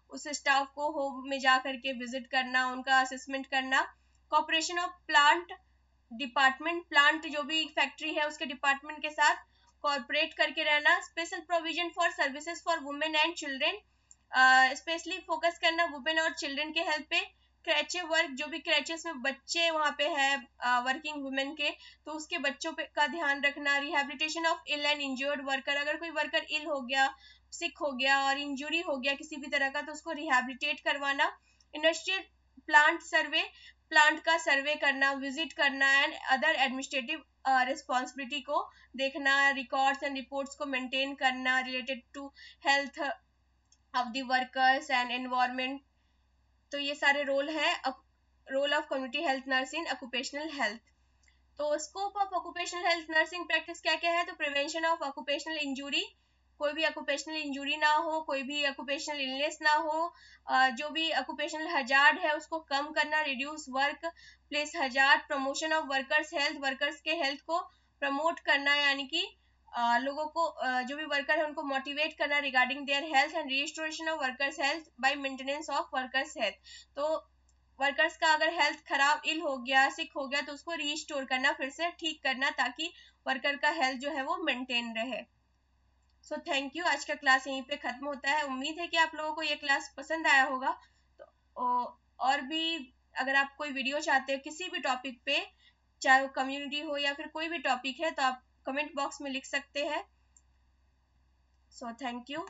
उस स्टाफ को होम में जा करके विजिट करना, उनका असेसमेंट करना। Cooperation of plant department, plant जो भी फैक्ट्री है उसके डिपार्टमेंट के साथ कॉर्पोरेट करके रहना। Special provision for services for women and children, specially focus करना वुमेन और चिल्ड्रन के हेल्प पे, क्रैचे वर्क, जो भी क्रैचेस में बच्चे वहाँ पे है वर्किंग वुमेन के, तो उसके बच्चों पे का ध्यान रखना। Rehabilitation of ill and injured worker, अगर कोई वर्कर इल हो गया, सिक हो गया और इंजुरी हो गया किसी भी तरह का, तो उसको रिहैबिलिटेट करवाना। इंडस्ट्रियल प्लांट सर्वे, प्लांट का सर्वे करना, विजिट करना एंड अदर एडमिनिस्ट्रेटिव रिस्पॉन्सिबिलिटी को देखना, रिकॉर्ड्स एंड रिपोर्ट्स को मेंटेन करना related to health of the workers and environment. तो ये सारे रोल है role of community health nurse in occupational health. तो scope of occupational health nursing practice क्या क्या है? तो प्रिवेंशन ऑफ ऑक्यूपेशनल इंजुरी, कोई भी ऑक्यूपेशनल इंजुरी ना हो, कोई भी ऑक्यूपेशनल इलनेस ना हो, जो भी ऑक्यूपेशनल हजार्ड है उसको कम करना, reduce work place hazard, promotion of workers health, workers के हेल्थ को प्रमोट करना, यानी कि लोगों को जो भी वर्कर है उनको मोटिवेट करना regarding their health, and restoration of workers health by maintenance of workers health. तो वर्कर्स का अगर हेल्थ खराब, इल हो गया, सिक हो गया, तो उसको रीस्टोर करना, फिर से ठीक करना, ताकि वर्कर का हेल्थ जो है वो मेंटेन रहे। सो थैंक यू, आज का क्लास यहीं पे खत्म होता है। उम्मीद है कि आप लोगों को ये क्लास पसंद आया होगा। तो और भी अगर आप कोई वीडियो चाहते हो किसी भी टॉपिक पे, चाहे वो कम्युनिटी हो या फिर कोई भी टॉपिक है, तो आप कमेंट बॉक्स में लिख सकते हैं। So thank you.